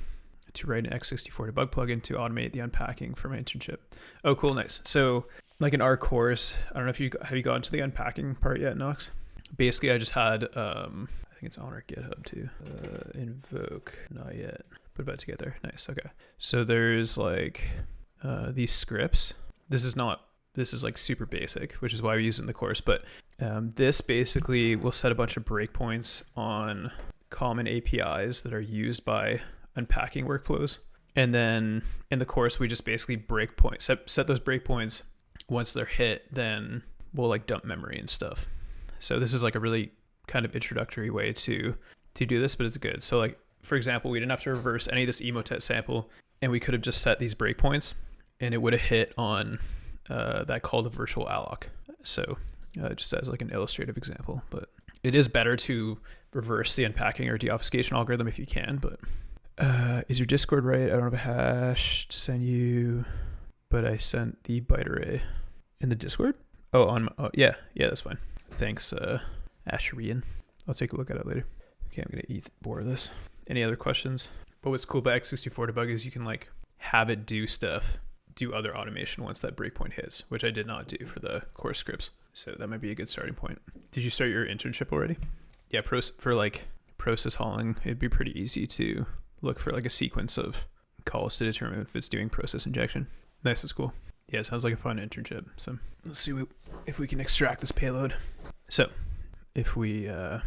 to write an x64 debug plugin to automate the unpacking for my internship. Oh, cool, nice. So like in our course, I don't know if have you gotten to the unpacking part yet, Knox? Basically, I just had, I think it's on our GitHub too. Invoke, not yet. Put it back together. Nice, okay. So there's like these scripts. This is like super basic, which is why we use it in the course. But this basically will set a bunch of breakpoints on common APIs that are used by unpacking workflows. And then in the course, we just basically set those breakpoints. Once they're hit, then we'll like dump memory and stuff. So this is like a really kind of introductory way to do this, but it's good. So like, for example, we didn't have to reverse any of this Emotet sample, and we could have just set these breakpoints and it would have hit on that call to virtual alloc. So just as like an illustrative example, but it is better to reverse the unpacking or deobfuscation algorithm if you can. But is your Discord right? I don't have a hash to send you, but I sent the byte array in the Discord. Yeah, that's fine. Thanks, Asherian. I'll take a look at it later. Okay, I'm gonna eat more of this. Any other questions? But what's cool about x64 debug is you can like have it do other automation once that breakpoint hits, which I did not do for the course scripts. So that might be a good starting point. Did you start your internship already? Yeah, for like process hauling, it'd be pretty easy to look for like a sequence of calls to determine if it's doing process injection. Nice, that's cool. Yeah, sounds like a fun internship. So let's see if we can extract this payload. So if we, for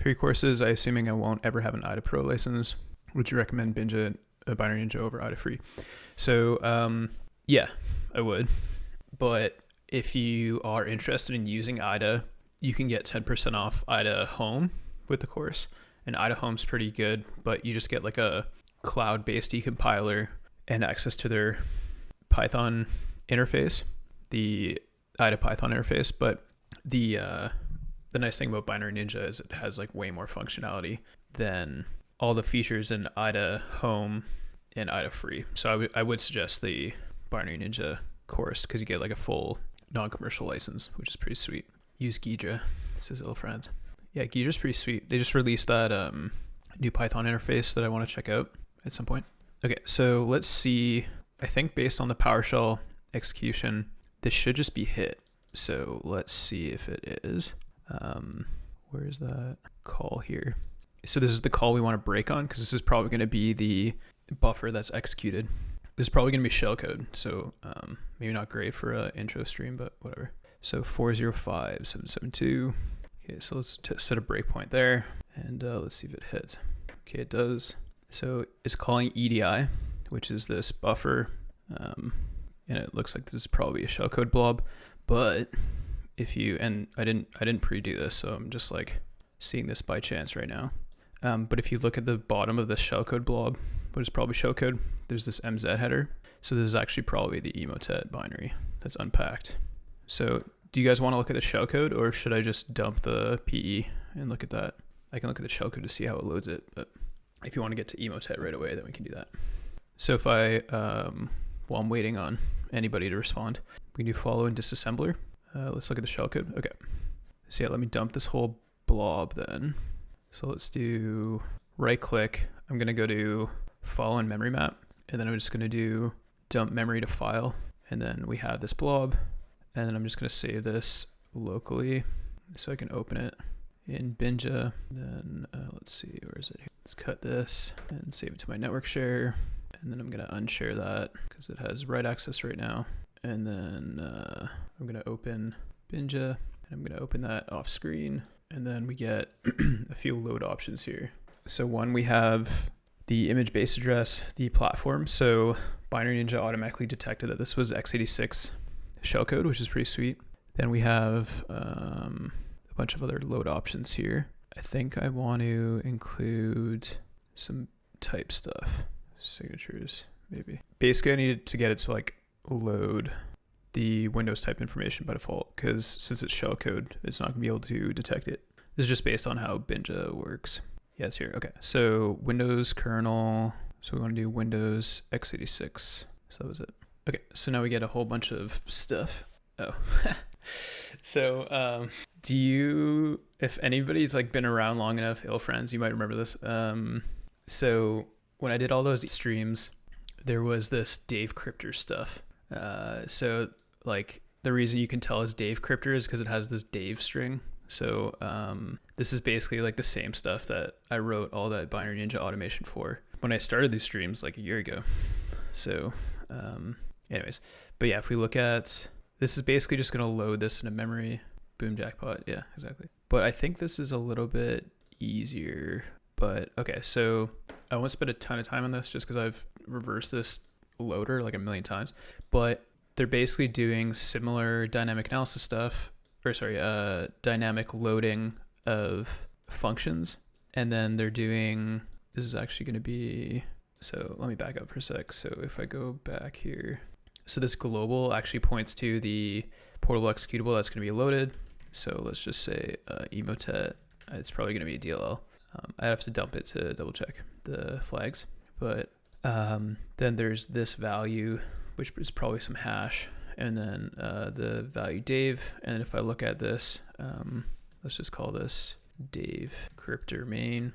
your courses, assuming I won't ever have an IDA Pro license, would you recommend Binary Ninja over IDA Free? So yeah, I would. But if you are interested in using IDA, you can get 10% off IDA Home with the course. And IDA Home's pretty good, but you just get like a cloud-based decompiler and access to their Python interface, the IDA Python interface. But the nice thing about Binary Ninja is it has like way more functionality than all the features in IDA Home and IDA Free. So I would suggest the Binary Ninja course because you get like a full non-commercial license, which is pretty sweet. Use Ghidra. This is ill friends. Yeah, Ghidra's pretty sweet. They just released that new Python interface that I want to check out at some point. Okay, so let's see. I think based on the PowerShell execution, this should just be hit. So let's see if it is. Where's that call here? So this is the call we want to break on because this is probably going to be the buffer that's executed. This is probably going to be shellcode. So maybe not great for an intro stream, but whatever. So 405.772. Okay, so let's set a breakpoint there, and let's see if it hits. Okay, it does. So it's calling EDI, which is this buffer, and it looks like this is probably a shellcode blob. But if you, and I didn't pre-do this, so I'm just like seeing this by chance right now. But if you look at the bottom of the shellcode blob, which is probably shellcode, there's this MZ header. So this is actually probably the Emotet binary that's unpacked. So do you guys want to look at the shellcode, or should I just dump the PE and look at that? I can look at the shellcode to see how it loads it, but if you want to get to Emotet right away, then we can do that. So if I, while I'm waiting on anybody to respond, we can do follow and disassembler. Let's look at the shellcode. Okay. So yeah, let me dump this whole blob then. So let's do right click. I'm going to go to follow and memory map, and then I'm just going to do dump memory to file. And then we have this blob. And then I'm just going to save this locally so I can open it in Binja. Then let's see, where is it here? Let's cut this and save it to my network share. And then I'm going to unshare that because it has write access right now. And then I'm going to open Binja, and I'm going to open that off screen. And then we get a few load options here. So one, we have the image base address, the platform. So Binary Ninja automatically detected that this was x86 shellcode, which is pretty sweet. Then we have a bunch of other load options here. I think I want to include some type stuff, signatures maybe. Basically I needed to get it to like load the Windows type information by default, because since it's shellcode, it's not gonna be able to detect it. This is just based on how Binja works. Yeah, it's here. Okay, so Windows kernel. So we want to do Windows x86. So that was it. Okay, so now we get a whole bunch of stuff. Oh, so do you, if anybody's like been around long enough, ill friends, you might remember this. So when I did all those streams, there was this Dave Crypter stuff. So like the reason you can tell it's Dave Crypter is because it has this Dave string. So this is basically like the same stuff that I wrote all that Binary Ninja automation for when I started these streams like a year ago. So anyways, but yeah, if we look at, this is basically just going to load this into memory. Boom, jackpot. Yeah, exactly. But I think this is a little bit easier, But okay, so I won't spend a ton of time on this just because I've reversed this loader like a million times, but they're basically doing similar dynamic analysis stuff, or sorry, dynamic loading of functions. And then they're doing, this is actually going to be, so let me back up for a sec. So if I go back here, so this global actually points to the portable executable that's going to be loaded. So let's just say Emotet, it's probably going to be a DLL. I have to dump it to double check the flags, but then there's this value, which is probably some hash, and then the value Dave. And if I look at this, let's just call this Dave cryptor main.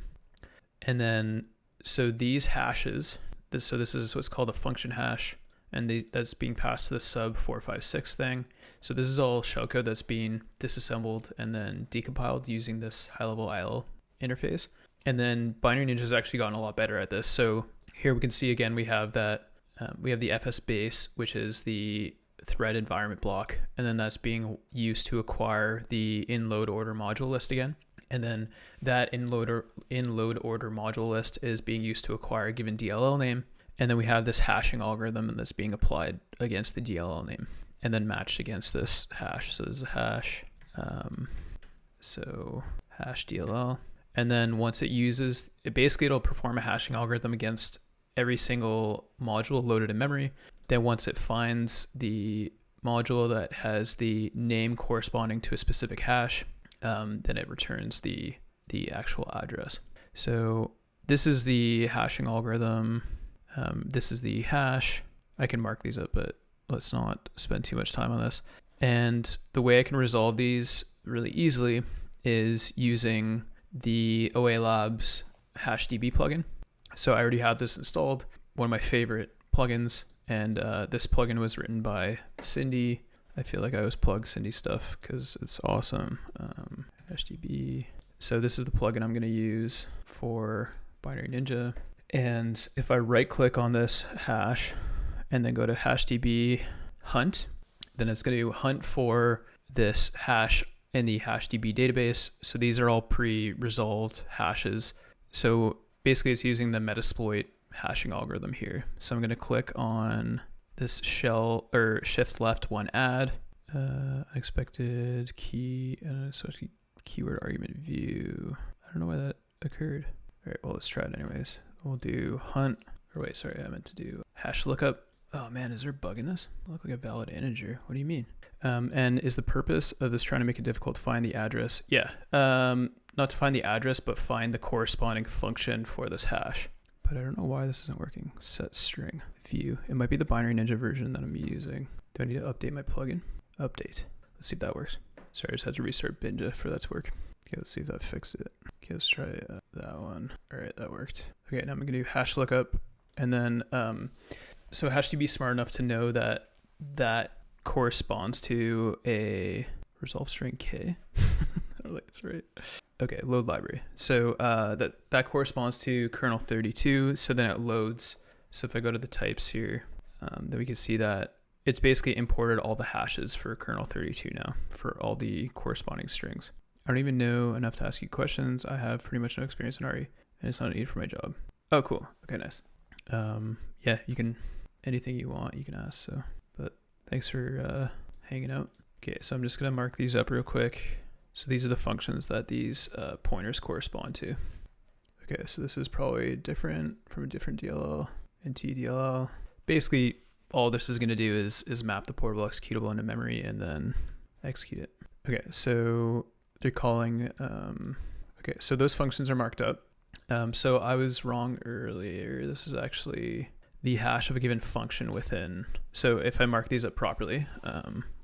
And then, so these hashes, so this is what's called a function hash, and that's being passed to the sub 456 thing. So this is all shellcode that's being disassembled and then decompiled using this high-level IL interface. And then Binary Ninja has actually gotten a lot better at this. So here we can see again, we have that, we have the FS base, which is the thread environment block, and then that's being used to acquire the in-load order module list again. And then that in-load order module list is being used to acquire a given DLL name. And then we have this hashing algorithm that's being applied against the DLL name and then matched against this hash. So there's a hash, so hash DLL. And then once it uses, it'll perform a hashing algorithm against every single module loaded in memory. Then once it finds the module that has the name corresponding to a specific hash, then it returns the actual address. So this is the hashing algorithm. This is the hash. I can mark these up, but let's not spend too much time on this. And the way I can resolve these really easily is using the OA Labs Hashdb plugin. So I already have this installed, one of my favorite plugins, and this plugin was written by Cindy. I feel like I always plug Cindy stuff because it's awesome. Hashdb. So this is the plugin I'm going to use for Binary Ninja. And if I right click on this hash and then go to Hashdb hunt, then it's going to hunt for this hash in the Hashdb database. So these are all pre-resolved hashes. So basically it's using the Metasploit hashing algorithm here. So I'm going to click on this shell or shift left one add, unexpected key, so keyword argument view. I don't know why that occurred. All right, well, let's try it anyways. We'll do hunt, or wait, sorry, I meant to do hash lookup. Oh man, is there a bug in this? I look like a valid integer. What do you mean? And is the purpose of this trying to make it difficult to find the address? Yeah, not to find the address, but find the corresponding function for this hash. But I don't know why this isn't working. Set string view. It might be the Binary Ninja version that I'm using. Do I need to update my plugin? Update. Let's see if that works. Sorry, I just had to restart Binja for that to work. Okay, let's see if that fixed it. Okay, let's try that one. All right, that worked. Okay, now I'm gonna do hash lookup, and then so Hashdb smart enough to know that that corresponds to a resolve string K. I don't think it's right. Okay, load library. So that corresponds to kernel 32. So then it loads. So if I go to the types here, then we can see that it's basically imported all the hashes for kernel 32 now for all the corresponding strings. I don't even know enough to ask you questions. I have pretty much no experience in RE, and it's not needed for my job. Oh, cool. Okay, nice. Yeah, you can, anything you want, you can ask. So, but thanks for hanging out. Okay, so I'm just gonna mark these up real quick. So these are the functions that these pointers correspond to. Okay, so this is probably different from a different DLL and TDLL. Basically, all this is gonna do is map the portable executable into memory and then execute it. Okay, so they're calling, okay, so those functions are marked up. So I was wrong earlier. This is actually the hash of a given function within. So if I mark these up properly,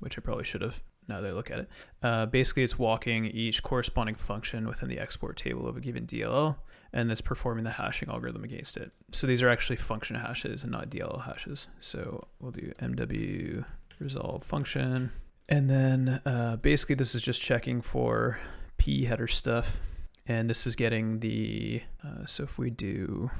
which I probably should have now that I look at it, basically it's walking each corresponding function within the export table of a given DLL, and it's performing the hashing algorithm against it. So these are actually function hashes and not DLL hashes. So we'll do MW resolve function. And then basically this is just checking for P header stuff. And this is getting the, so if we do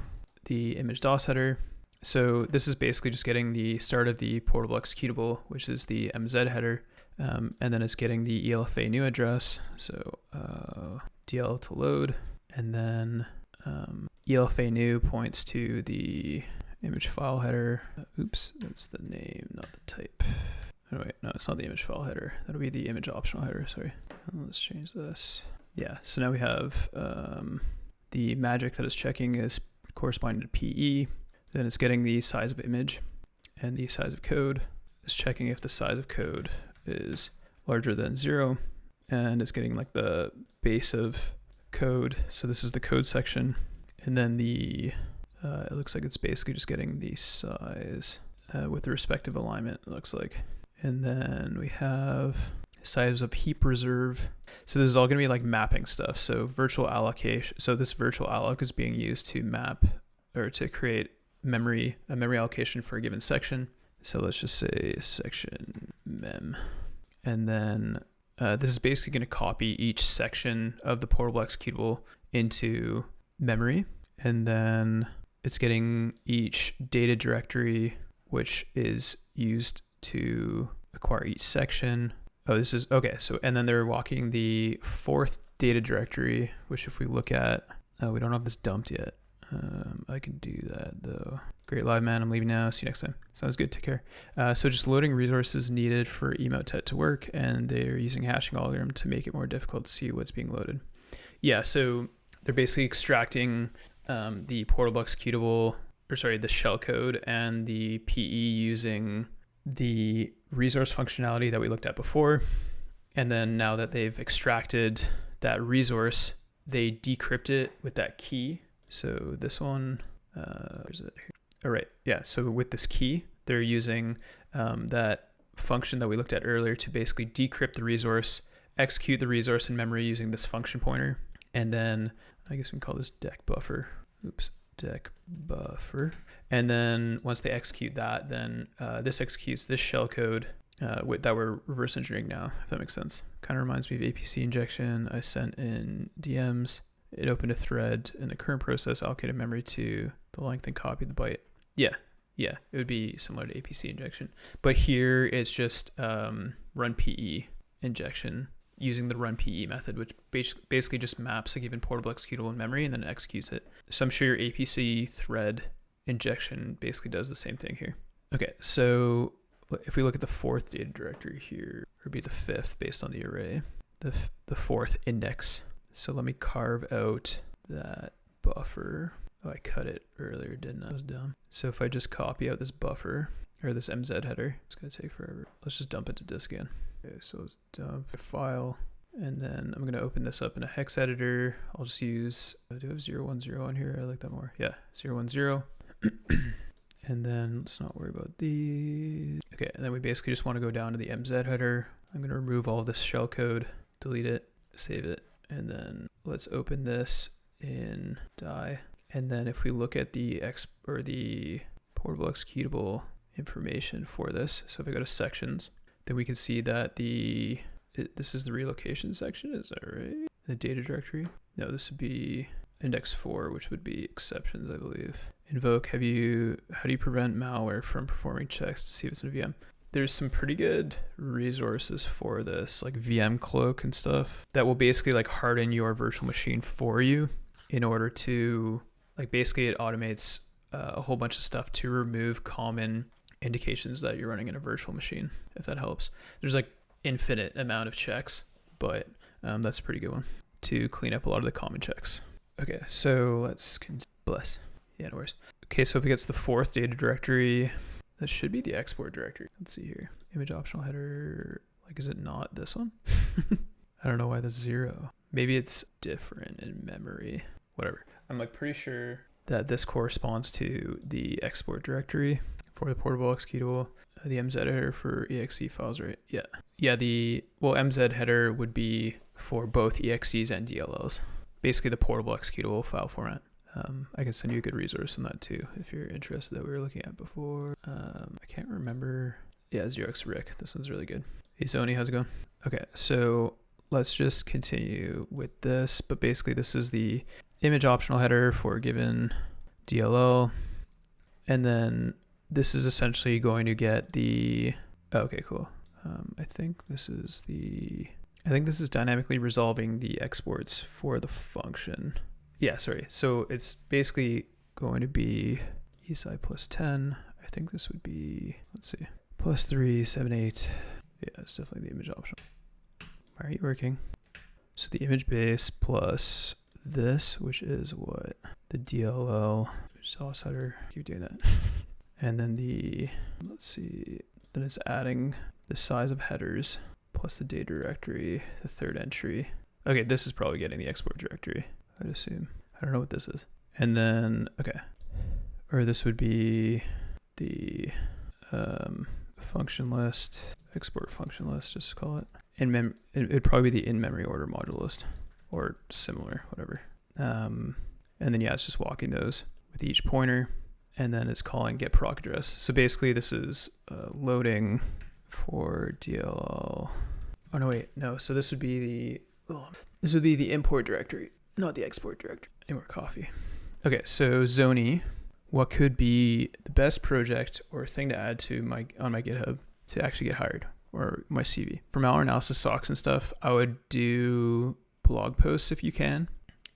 the image DOS header, so this is basically just getting the start of the portable executable, which is the MZ header. And then it's getting the ELFA new address. So DL to load. And then ELFA new points to the image file header. Oops, that's the name, not the type. Oh wait, no, it's not the image file header. That'll be the image optional header, sorry. Let's change this. Yeah, so now we have the magic that is checking is corresponding to PE. Then it's getting the size of image, and the size of code is checking if the size of code is larger than 0, and it's getting like the base of code. So this is the code section, and then the it looks like it's basically just getting the size with the respective alignment, it looks like. And then we have size of heap reserve. So this is all going to be like mapping stuff. So virtual allocation. So this virtual alloc is being used to map or to create a memory allocation for a given section. So let's just say section mem. And then this is basically going to copy each section of the portable executable into memory. And then it's getting each data directory, which is used to acquire each section. Oh, this is, okay, so, and then they're walking the 4th data directory, which if we look at, we don't have this dumped yet. I can do that though. Great live man, I'm leaving now, see you next time. Sounds good, take care. So just loading resources needed for Emotet to work, and they're using hashing algorithm to make it more difficult to see what's being loaded. Yeah, so they're basically extracting the portable executable, or sorry, the shellcode and the PE using the resource functionality that we looked at before. And then now that they've extracted that resource, they decrypt it with that key. So this one, where's it here? All right, yeah, so with this key, they're using that function that we looked at earlier to basically decrypt the resource, execute the resource in memory using this function pointer. And then I guess we can call this deck buffer. Oops, deck buffer. And then once they execute that, then this executes this shellcode that we're reverse engineering now, if that makes sense. Kind of reminds me of APC injection. I sent in DMs. It opened a thread in the current process, allocated memory to the length and copied the byte. Yeah, it would be similar to APC injection. But here it's just run PE injection using the run PE method, which basically just maps a given portable executable in memory and then executes it. So I'm sure your APC thread injection basically does the same thing here. Okay, so if we look at the 4th data directory here, it would be the 5th based on the array, the 4th index. So let me carve out that buffer. Oh, I cut it earlier, didn't I? I was dumb. So if I just copy out this buffer, or this MZ header, it's going to take forever. Let's just dump it to disk again. Okay, so let's dump a file, and then I'm going to open this up in a hex editor. I'll just use, I do have 010 on here. I like that more. Yeah, 010. And then let's not worry about these. Okay, and then we basically just want to go down to the MZ header. I'm going to remove all of this shellcode, delete it, save it, and then let's open this in die. And then if we look at the portable executable information for this, so if I go to sections, then we can see that this is the relocation section, is that right? The data directory? No, this would be index 4, which would be exceptions, I believe. Invoke, how do you prevent malware from performing checks to see if it's in a VM? There's some pretty good resources for this, like VM cloak and stuff, that will basically like harden your virtual machine for you in order to, like, basically it automates a whole bunch of stuff to remove common indications that you're running in a virtual machine, if that helps. There's like infinite amount of checks, but that's a pretty good one to clean up a lot of the common checks. Okay, so let's bless. Yeah, no worries. Okay, so if it gets the 4th data directory, that should be the export directory. Let's see here. Image optional header. Like, is it not this one? I don't know why that's 0. Maybe it's different in memory. Whatever. I'm like pretty sure that this corresponds to the export directory for the portable executable. The MZ header for exe files, right? Yeah. Yeah, MZ header would be for both exes and DLLs. Basically the portable executable file format. I can send you a good resource on that too, if you're interested, that we were looking at before. I can't remember. Yeah, 0x Rick. This one's really good. Hey, Sony, how's it going? Okay, so let's just continue with this. But basically, this is the image optional header for a given DLL. And then this is essentially going to get the... Okay, cool. I think this is dynamically resolving the exports for the function. Yeah, sorry. So it's basically going to be ESI plus 10. I think this would be, let's see, plus 3, 7, 8. Yeah, it's definitely the image option. Why are you working? So the image base plus this, which is what? The DLL, which is offsetter. Keep doing that. And then the, let's see, then it's adding the size of headers plus the data directory, the third entry. Okay, this is probably getting the export directory, I'd assume. I don't know what this is. And then, okay. Or this would be the function list, export function list, just call it. It'd probably be the in-memory order module list or similar, whatever. And then, yeah, it's just walking those with each pointer. And then it's calling get proc address. So basically this is loading for DLL. Oh, no, wait, no. So this would be the import directory, not the export directory. Any more coffee? Okay, so Zony, what could be the best project or thing to add to on my GitHub to actually get hired, or my CV? For malware analysis, SOCs and stuff, I would do blog posts if you can.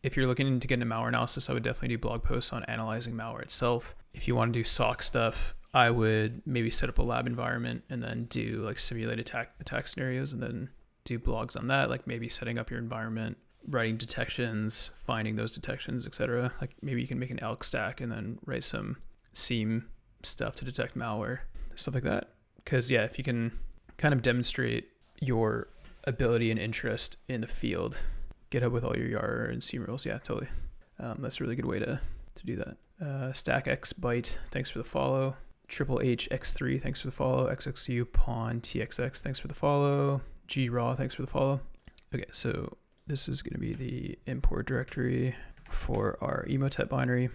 If you're looking to get into malware analysis, I would definitely do blog posts on analyzing malware itself. If you want to do SOC stuff, I would maybe set up a lab environment and then do like simulated attack scenarios and then do blogs on that, like maybe setting up your environment, writing detections, finding those detections, etc. Like maybe you can make an elk stack and then write some SIEM stuff to detect malware, stuff like that. Because yeah, if you can kind of demonstrate your ability and interest in the field, GitHub with all your YAR and SIEM rules, yeah, totally. That's a really good way to do that. StackXByte, thanks for the follow. Triple HX3, thanks for the follow. XXU Pawn TXX, thanks for the follow. GRaw, thanks for the follow. Okay, so this is going to be the import directory for our Emotet binary.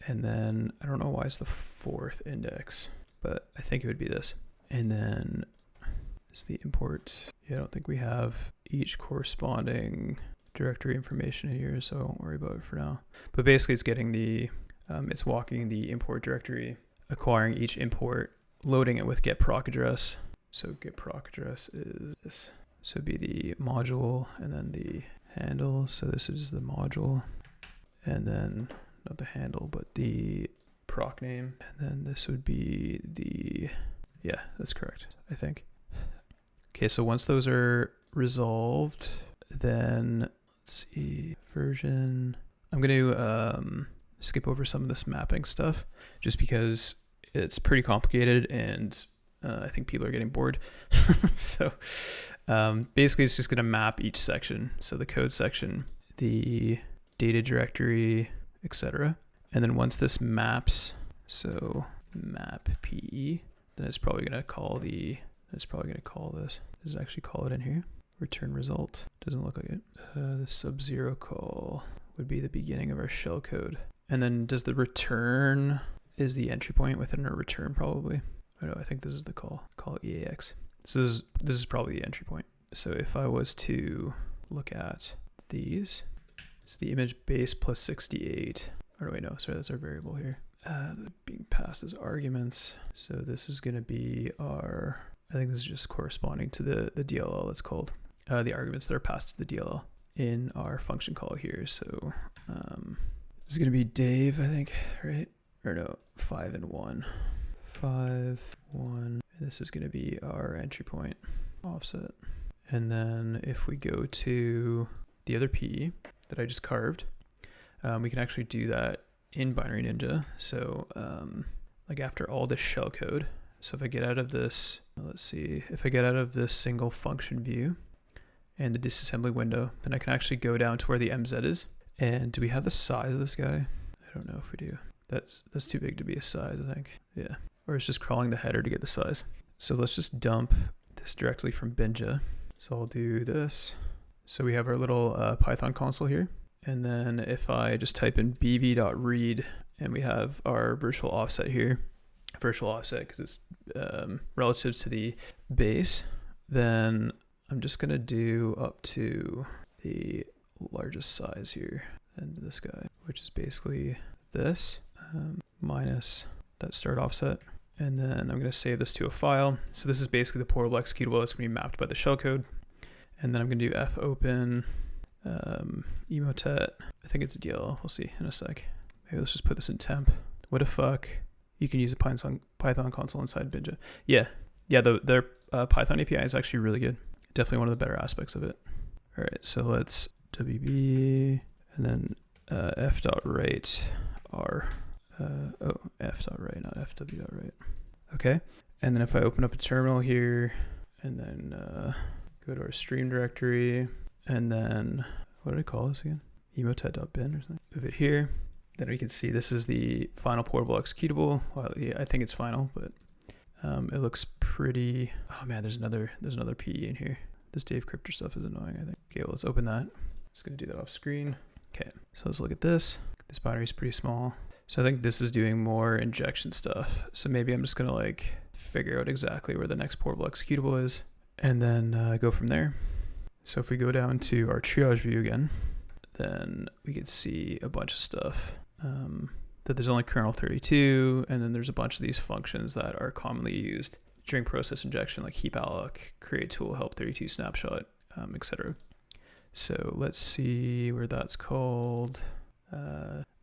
And then I don't know why it's the fourth index, but I think it would be this. And then it's the import. Yeah, I don't think we have each corresponding directory information here, so I won't worry about it for now. But basically it's getting the, it's walking the import directory, acquiring each import, loading it with get proc address. So get proc address is this. So it'd be the module and then the handle. So this is the module and then not the handle, but the proc name. And then this would be the, yeah, that's correct, I think. Okay, so once those are resolved, then let's see, version. I'm going to skip over some of this mapping stuff just because it's pretty complicated and I think people are getting bored. So basically it's just going to map each section. So the code section, the data directory, etc. And then once this maps, so map PE, then it's probably going to call this. Does it actually call it in here? Return result. Doesn't look like it. The sub-zero call would be the beginning of our shellcode. And then does the return is the entry point within our return probably. Oh no, I think this is the call EAX. So this is probably the entry point. So if I was to look at these, it's the image base plus 68. Oh wait, no, sorry, that's our variable here. Being passed as arguments. So this is going to be our, I think this is just corresponding to the DLL it's called. The arguments that are passed to the DLL in our function call here. So this is going to be Dave, I think, right? Or no, 5 and 1. 5, 1. This is going to be our entry point offset. And then if we go to the other PE that I just carved, we can actually do that in Binary Ninja. So like after all this shellcode, so if I get out of this, let's see, if I get out of this single function view and the disassembly window, then I can actually go down to where the MZ is. And do we have the size of this guy? I don't know if we do. That's too big to be a size, I think. Yeah. Or it's just crawling the header to get the size. So let's just dump this directly from Binja. So I'll do this. So we have our little Python console here. And then if I just type in bv.read and we have our virtual offset here, virtual offset because it's relative to the base, then I'm just going to do up to the largest size here and this guy, which is basically this minus that start offset. And then I'm going to save this to a file. So this is basically the portable executable that's going to be mapped by the shellcode. And then I'm going to do fopen Emotet. I think it's a DLL. We'll see in a sec. Maybe let's just put this in temp. What the fuck? You can use a Python console inside Binja. Yeah. Their Python API is actually really good. Definitely one of the better aspects of it. All right, so let's WB and then f.write r. F.write, not fw.write. Okay, and then if I open up a terminal here and then go to our stream directory and then, what did I call this again? Emotet.bin or something. Move it here. Then we can see this is the final portable executable. Well, yeah, I think it's final, but it looks pretty. Oh man, there's another PE in here. This Dave Crypter stuff is annoying, I think. Okay, well, let's open that. Just gonna do that off screen. Okay, so let's look at this. This binary is pretty small. So I think this is doing more injection stuff. So maybe I'm just gonna like figure out exactly where the next portable executable is and then go from there. So if we go down to our triage view again, then we can see a bunch of stuff. That there's only kernel 32, and then there's a bunch of these functions that are commonly used during process injection, like heap alloc, create tool, help 32 snapshot, etc. So let's see where that's called.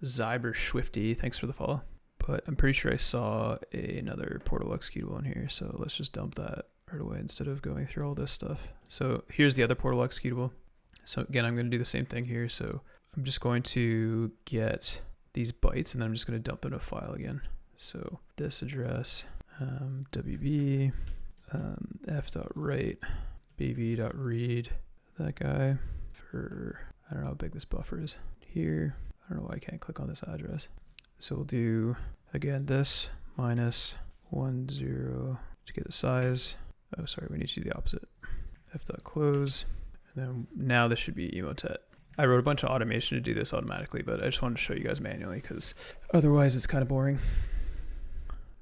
Zyber Swifty, thanks for the follow. But I'm pretty sure I saw another portable executable in here, so let's just dump that right away instead of going through all this stuff. So here's the other portable executable. So again, I'm going to do the same thing here. So I'm just going to get these bytes and then I'm just going to dump them to a file again. So this address, wb, f.write, bv.read, that guy for, I don't know how big this buffer is here. I don't know why I can't click on this address. So we'll do, again, this minus 10 to get the size. Oh, sorry, we need to do the opposite. f.close, and then now this should be Emotet. I wrote a bunch of automation to do this automatically, but I just wanted to show you guys manually because otherwise it's kind of boring.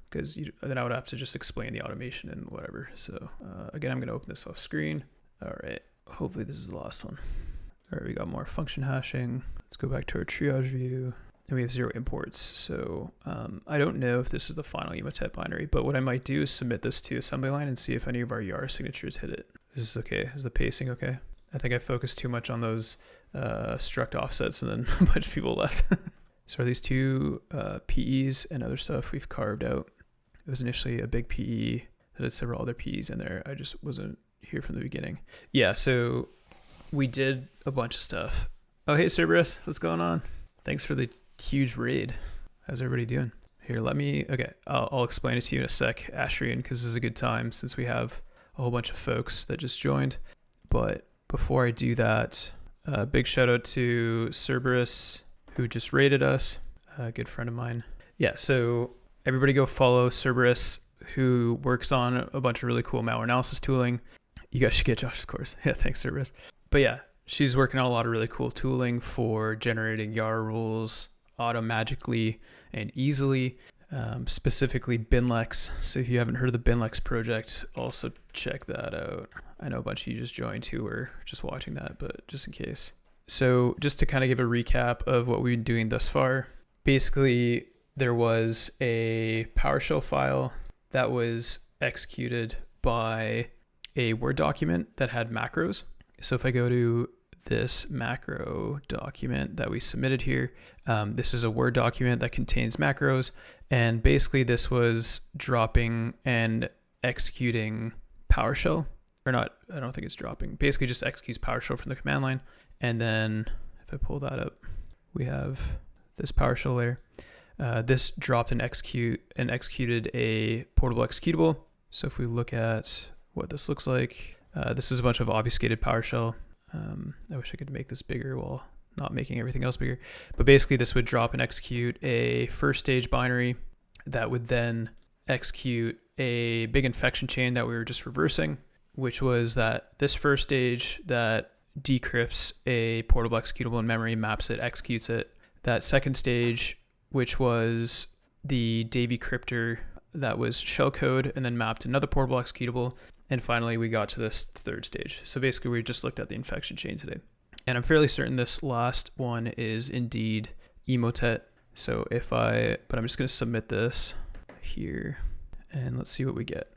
Because then I would have to just explain the automation and whatever. So again, I'm going to open this off screen. All right, hopefully this is the last one. All right, we got more function hashing. Let's go back to our triage view. And we have 0 imports. So I don't know if this is the final Emotet binary, but what I might do is submit this to assembly line and see if any of our YAR signatures hit it. This is okay. Is the pacing okay? I think I focused too much on those struct offsets and then a bunch of people left. So are these two PEs and other stuff we've carved out. It was initially a big PE that had several other PEs in there. I just wasn't here from the beginning. Yeah, so we did a bunch of stuff. Oh, hey, Cerberus, what's going on? Thanks for the huge raid. How's everybody doing? Here, I'll explain it to you in a sec, Ashrian, because this is a good time since we have a whole bunch of folks that just joined. But before I do that, big shout out to Cerberus, who just raided us, a good friend of mine. Yeah, so everybody go follow Cerberus, who works on a bunch of really cool malware analysis tooling. You guys should get Josh's course. Yeah, thanks, Cerberus. But yeah, she's working on a lot of really cool tooling for generating YAR rules automagically and easily, specifically Binlex. So if you haven't heard of the Binlex project, also check that out. I know a bunch of you just joined who were just watching that, but just in case. So just to kind of give a recap of what we've been doing thus far, basically there was a PowerShell file that was executed by a Word document that had macros. So if I go to this macro document that we submitted here, this is a Word document that contains macros, and basically this was dropping and executing PowerShell, or not, I don't think it's dropping, basically just executes PowerShell from the command line. And then if I pull that up, we have this PowerShell layer. This dropped and executed a portable executable. So if we look at what this looks like, this is a bunch of obfuscated PowerShell. I wish I could make this bigger while not making everything else bigger. But basically this would drop and execute a first stage binary that would then execute a big infection chain that we were just reversing, which was that this first stage that decrypts a portable executable in memory, maps it, executes it. That second stage, which was the Davy crypter that was shellcode and then mapped another portable executable. And finally, we got to this third stage. So basically, we just looked at the infection chain today. And I'm fairly certain this last one is indeed Emotet. So but I'm just going to submit this here and let's see what we get.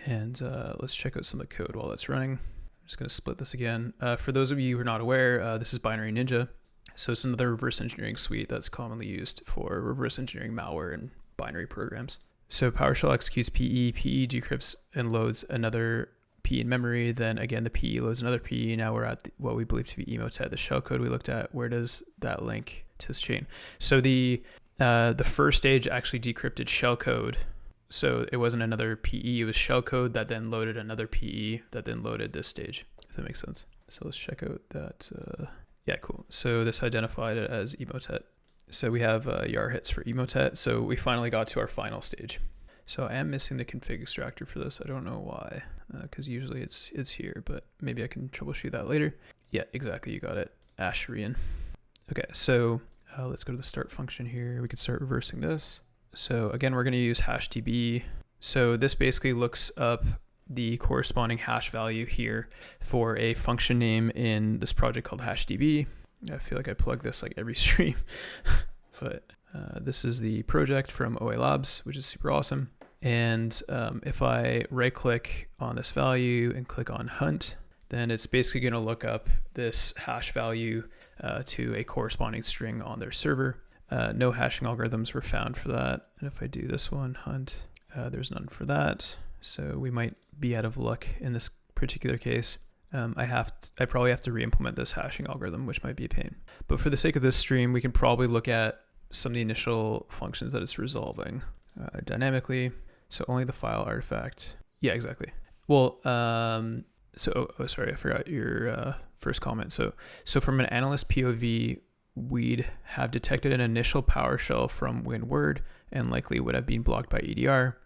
And let's check out some of the code while that's running. I'm just going to split this again. For those of you who are not aware, this is Binary Ninja. So it's another reverse engineering suite that's commonly used for reverse engineering malware and binary programs. So PowerShell executes PE, PE decrypts and loads another PE in memory. Then again, the PE loads another PE. Now we're at what we believe to be Emotet, the shellcode we looked at. Where does that link to this chain? So the first stage actually decrypted shellcode. So it wasn't another PE, it was shellcode that then loaded another PE that then loaded this stage, if that makes sense. So let's check out that. Yeah, cool. So this identified it as Emotet. So we have YAR hits for Emotet. So we finally got to our final stage. So I am missing the config extractor for this. I don't know why, because usually it's here, but maybe I can troubleshoot that later. Yeah, exactly. You got it. Asherian. Okay, so let's go to the start function here. We could start reversing this. So again, we're going to use Hashdb. So this basically looks up the corresponding hash value here for a function name in this project called Hashdb. I feel like I plug this like every stream, but this is the project from OA Labs, which is super awesome. And if I right click on this value and click on hunt, then it's basically going to look up this hash value to a corresponding string on their server. No hashing algorithms were found for that. And if I do this one, hunt, there's none for that. So we might be out of luck in this particular case. I probably have to re-implement this hashing algorithm, which might be a pain. But for the sake of this stream, we can probably look at some of the initial functions that it's resolving dynamically. So only the file artifact. Yeah, exactly. Well, so sorry, I forgot your first comment. So from an analyst POV, we'd have detected an initial PowerShell from WinWord and likely would have been blocked by EDR.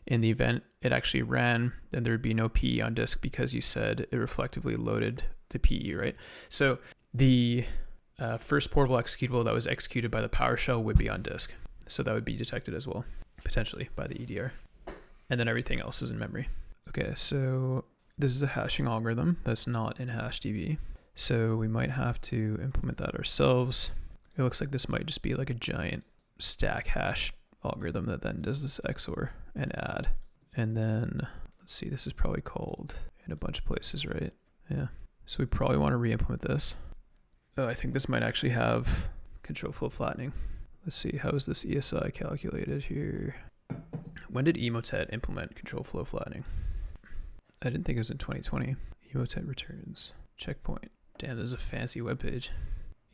In the event it actually ran, then there would be no PE on disk because you said it reflectively loaded the PE, right? So the first portable executable that was executed by the PowerShell would be on disk. So that would be detected as well, potentially by the EDR. And then everything else is in memory. Okay, so this is a hashing algorithm that's not in Hashdb. So we might have to implement that ourselves. It looks like this might just be like a giant stack hash algorithm that then does this XOR and add. And then, let's see, this is probably called in a bunch of places, right? Yeah. So we probably want to re-implement this. Oh, I think this might actually have control flow flattening. Let's see, how is this ESI calculated here? When did Emotet implement control flow flattening? I didn't think it was in 2020. Emotet returns. Checkpoint. Damn, there's a fancy webpage.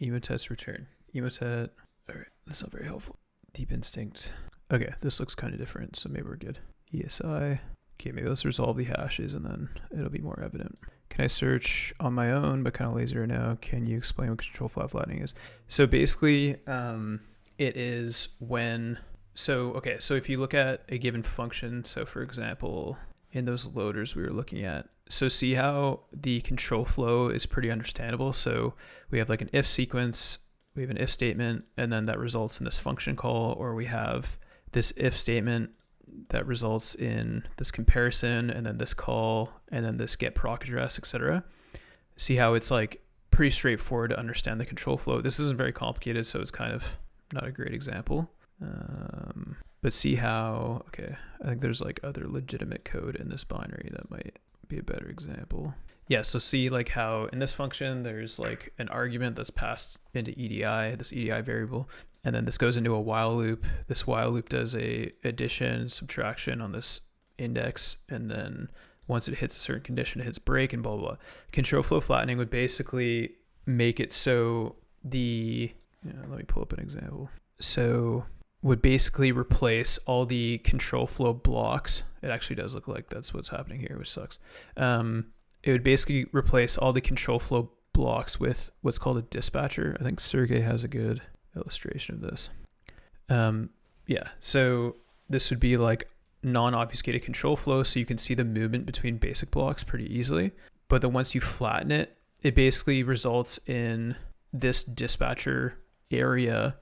Emotet's return. Emotet. All right, that's not very helpful. Deep Instinct. Okay, this looks kind of different, so maybe we're good. ESI. Okay, maybe let's resolve the hashes and then it'll be more evident. Can I search on my own, but kind of lazy right now? Can you explain what control flow flattening is? So basically, it is when, so if you look at a given function, so for example, in those loaders we were looking at, so see how the control flow is pretty understandable. So we have like an if sequence, we have an if statement, and then that results in this function call, or we have this if statement that results in this comparison, and then this call, and then this get proc address, etc. See how it's like pretty straightforward to understand the control flow. This isn't very complicated, so it's kind of not a great example. But see how, okay, I think there's like other legitimate code in this binary that might be a better example. Yeah, so see like how in this function, there's like an argument that's passed into EDI, this EDI variable, and then this goes into a while loop. This while loop does a addition, subtraction on this index, and then once it hits a certain condition, it hits break and blah, blah, blah. Control flow flattening would basically make it so let me pull up an example. So would basically replace all the control flow blocks. It actually does look like that's what's happening here, which sucks. It would basically replace all the control flow blocks with what's called a dispatcher. I think Sergey has a good illustration of this. Yeah, so this would be like non-obfuscated control flow, so you can see the movement between basic blocks pretty easily. But then once you flatten it, it basically results in this dispatcher area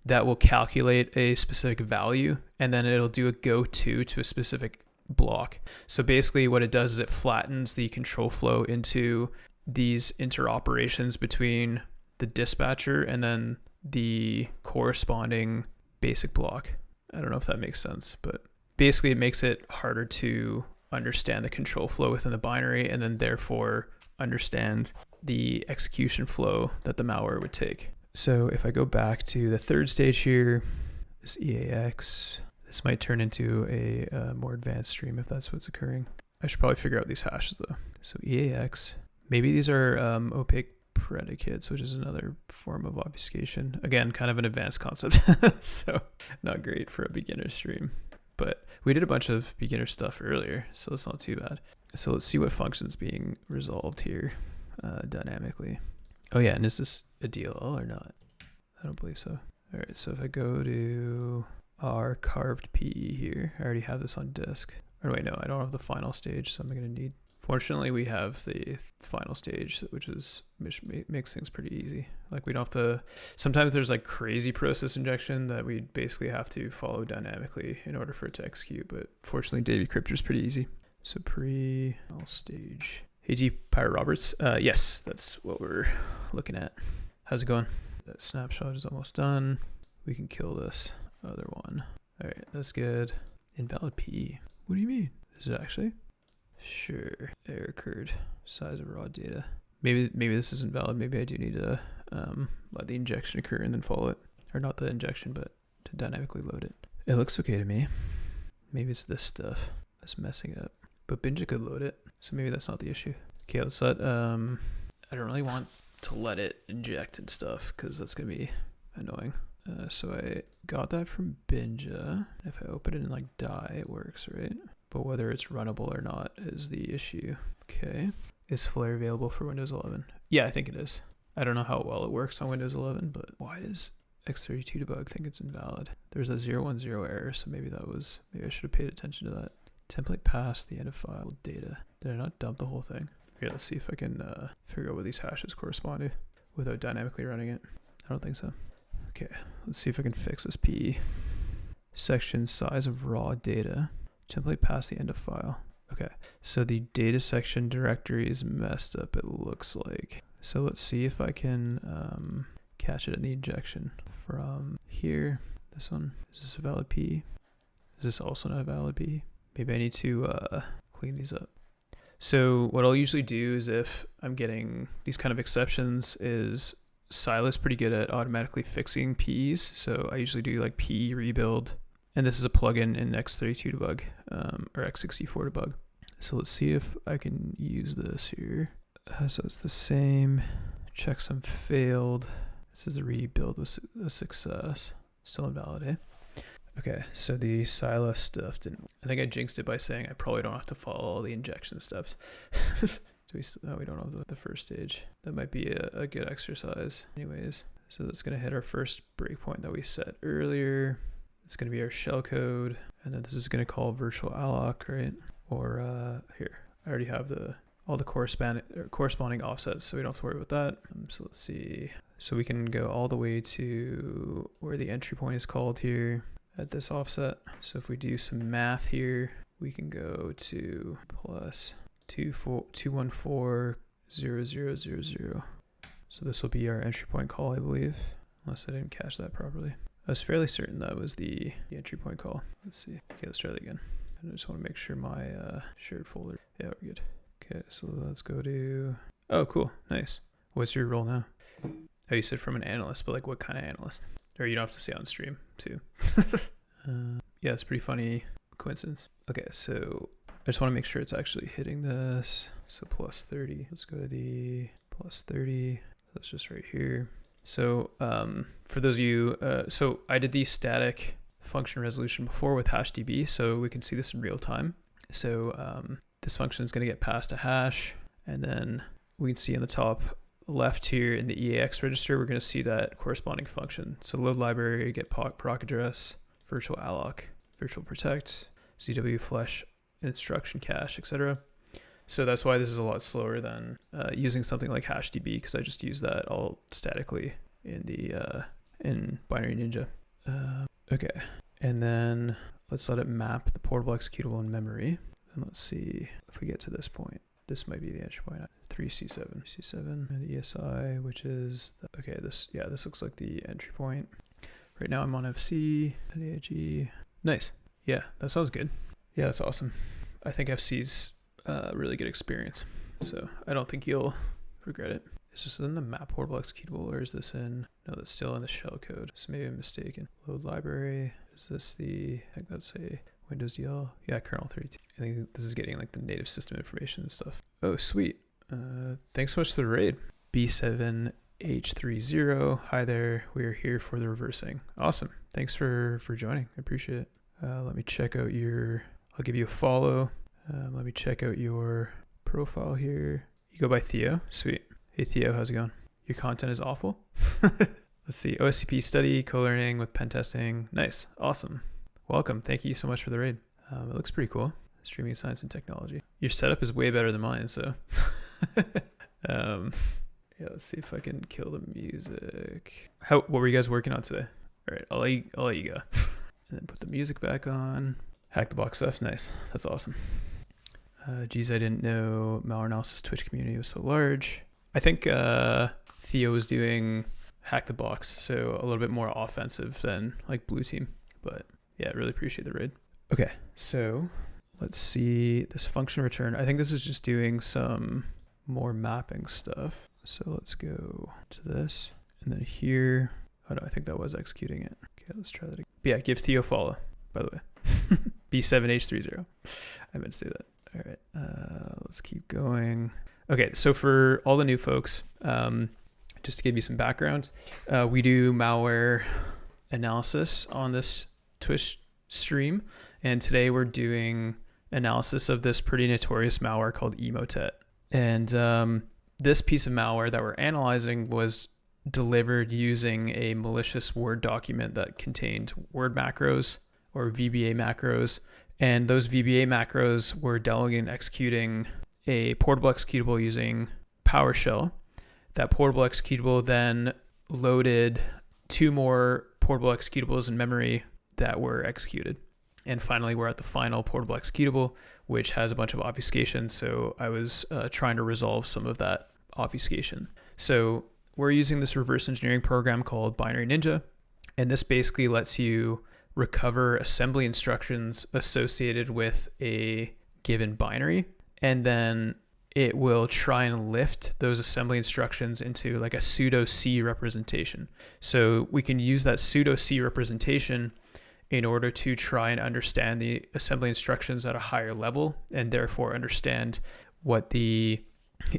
that will calculate a specific value, and then it'll do a go-to to a specific block. So basically what it does is it flattens the control flow into these interoperations between the dispatcher and then the corresponding basic block. I don't know if that makes sense, but basically it makes it harder to understand the control flow within the binary, and then therefore understand the execution flow that the malware would take. So if I go back to the third stage here, this EAX, this might turn into a more advanced stream if that's what's occurring. I should probably figure out these hashes though. So EAX, maybe these are opaque predicates, which is another form of obfuscation. Again, kind of an advanced concept, so not great for a beginner stream. But we did a bunch of beginner stuff earlier, so it's not too bad. So let's see what function's being resolved here dynamically. Oh yeah, and is this a DLL or not? I don't believe so. All right, so if I go to our carved PE here, I already have this on disk. Or wait, no, I don't have the final stage, so I'm gonna need. Fortunately, we have the final stage, which makes things pretty easy. Like we don't have to, sometimes there's like crazy process injection that we basically have to follow dynamically in order for it to execute, but fortunately Decryptor is pretty easy. So pre-all stage. Hey G, Pirate Roberts. Yes, that's what we're looking at. How's it going? That snapshot is almost done. We can kill this other one. All right, that's good. Invalid PE. What do you mean? Is it actually? Sure, error occurred. Size of raw data. Maybe this isn't valid. Maybe I do need to let the injection occur and then follow it. Or not the injection, but to dynamically load it. It looks okay to me. Maybe it's this stuff that's messing it up. But Binja could load it, so maybe that's not the issue. Okay, let's let, I don't really want to let it inject and stuff, because that's going to be annoying. So I got that from Binja. If I open it in like die, it works, right? But whether it's runnable or not is the issue. Okay. Is Flare available for Windows 11? Yeah, I think it is. I don't know how well it works on Windows 11, but why does X32 debug think it's invalid? There's a 010 error, so maybe I should have paid attention to that. Template passed the end of file data. Did I not dump the whole thing? Here, let's see if I can figure out what these hashes correspond to without dynamically running it. I don't think so. Okay, let's see if I can fix this PE. Section size of raw data. Template past the end of file. Okay, so the data section directory is messed up, it looks like. So let's see if I can catch it in the injection from here. This one, is this a valid PE? Is this also not a valid PE? Maybe I need to clean these up. So what I'll usually do is if I'm getting these kind of exceptions is Silas pretty good at automatically fixing PEs. So I usually do like PE rebuild. And this is a plugin in X32 debug or X64 debug. So let's see if I can use this here. So it's the same. Checksum failed. This is the rebuild was a success. Still invalid, eh? Okay, so the Silas stuff didn't. I think I jinxed it by saying I probably don't have to follow all the injection steps. No, we don't have the first stage. That might be a good exercise. Anyways, so that's going to hit our first breakpoint that we set earlier. It's going to be our shellcode, and then this is going to call virtual alloc, right? Or here, I already have all the corresponding offsets, so we don't have to worry about that. So let's see. So we can go all the way to where the entry point is called here at this offset. So if we do some math here, we can go to plus 2140000. So this will be our entry point call, I believe, unless I didn't catch that properly. I was fairly certain that was the entry point call. Let's see. Okay, let's try that again. I just want to make sure my shared folder. Yeah, we're good. Okay, so let's go to. Oh, cool. Nice. What's your role now? Oh, you said from an analyst, but like what kind of analyst? Or you don't have to say on stream too. Yeah, it's a pretty funny coincidence. Okay, so I just want to make sure it's actually hitting this. So plus 30. Let's go to the plus 30. That's just right here. So for those of you, so I did the static function resolution before with Hashdb, so we can see this in real time. So this function is going to get passed a hash, and then we can see in the top left here in the EAX register, we're going to see that corresponding function. So load library, get proc address, virtual alloc, virtual protect, ZW flash instruction cache, etc. So that's why this is a lot slower than using something like Hashdb, because I just use that all statically in the in Binary Ninja. Okay, and then let's let it map the portable executable in memory. And let's see if we get to this point. This might be the entry point. 3C7 and ESI, which is okay. This looks like the entry point. Right now I'm on FC and AIG. Nice. Yeah, that sounds good. Yeah, that's awesome. I think FC's really good experience. So I don't think you'll regret it. Is this in the map portable executable, or is this in, no, that's still in the shellcode. So maybe I'm mistaken. Load library. Is this the, I think that's a Windows DL. Yeah, kernel 32. I think this is getting like the native system information and stuff. Oh, sweet. Thanks so much for the raid. B7H30. Hi there. We're here for the reversing. Awesome. Thanks for joining. I appreciate it. Let me check out your, I'll give you a follow. Let me check out your profile here. You go by Theo. Sweet. Hey Theo, how's it going? Your content is awful. Let's see. OSCP study, co-learning with pen testing. Nice. Awesome. Welcome. Thank you so much for the raid. It looks pretty cool. Streaming science and technology. Your setup is way better than mine, so. Yeah, let's see if I can kill the music. What were you guys working on today? All right, I'll let you go. And then put the music back on. Hack the box stuff. Nice. That's awesome. Geez, I didn't know malware analysis Twitch community was so large. I think Theo was doing hack the box, so a little bit more offensive than like blue team. But yeah, really appreciate the raid. Okay, so let's see this function return. I think this is just doing some more mapping stuff. So let's go to this, and then here. Oh no, I think that was executing it. Okay, let's try that again. But yeah, give Theo follow, by the way. B7H30. I meant to say that. All right, let's keep going. Okay, so for all the new folks, just to give you some background, we do malware analysis on this Twitch stream, and today we're doing analysis of this pretty notorious malware called Emotet. And this piece of malware that we're analyzing was delivered using a malicious Word document that contained Word macros or VBA macros, and those VBA macros were delegating and executing a portable executable using PowerShell. That portable executable then loaded 2 more portable executables in memory that were executed. And finally, we're at the final portable executable, which has a bunch of obfuscation. So I was trying to resolve some of that obfuscation. So we're using this reverse engineering program called Binary Ninja. And this basically lets you recover assembly instructions associated with a given binary. And then it will try and lift those assembly instructions into like a pseudo C representation. So we can use that pseudo C representation in order to try and understand the assembly instructions at a higher level, and therefore understand what the,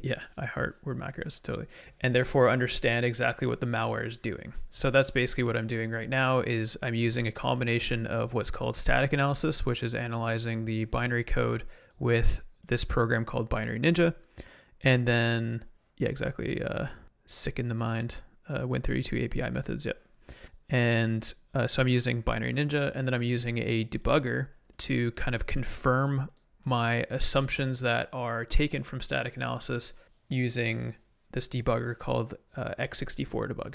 yeah, I heart word macros, totally. And therefore understand exactly what the malware is doing. So that's basically what I'm doing right now is I'm using a combination of what's called static analysis, which is analyzing the binary code with this program called Binary Ninja. And then, yeah, exactly, sick in the mind, Win32 API methods, yep. And so I'm using Binary Ninja, and then I'm using a debugger to kind of confirm my assumptions that are taken from static analysis using this debugger called x64 debug.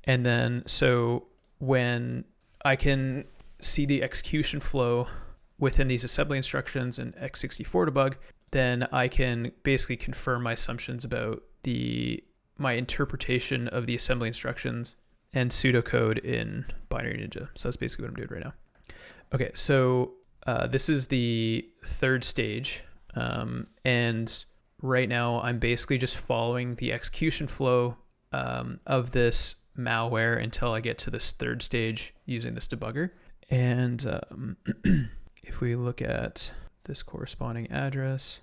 And then, so when I can see the execution flow within these assembly instructions in x64 debug, then I can basically confirm my assumptions about my interpretation of the assembly instructions and pseudocode in Binary Ninja. So that's basically what I'm doing right now. Okay, so this is the 3rd stage. And right now I'm basically just following the execution flow of this malware until I get to this 3rd stage using this debugger. And if we look at this corresponding address,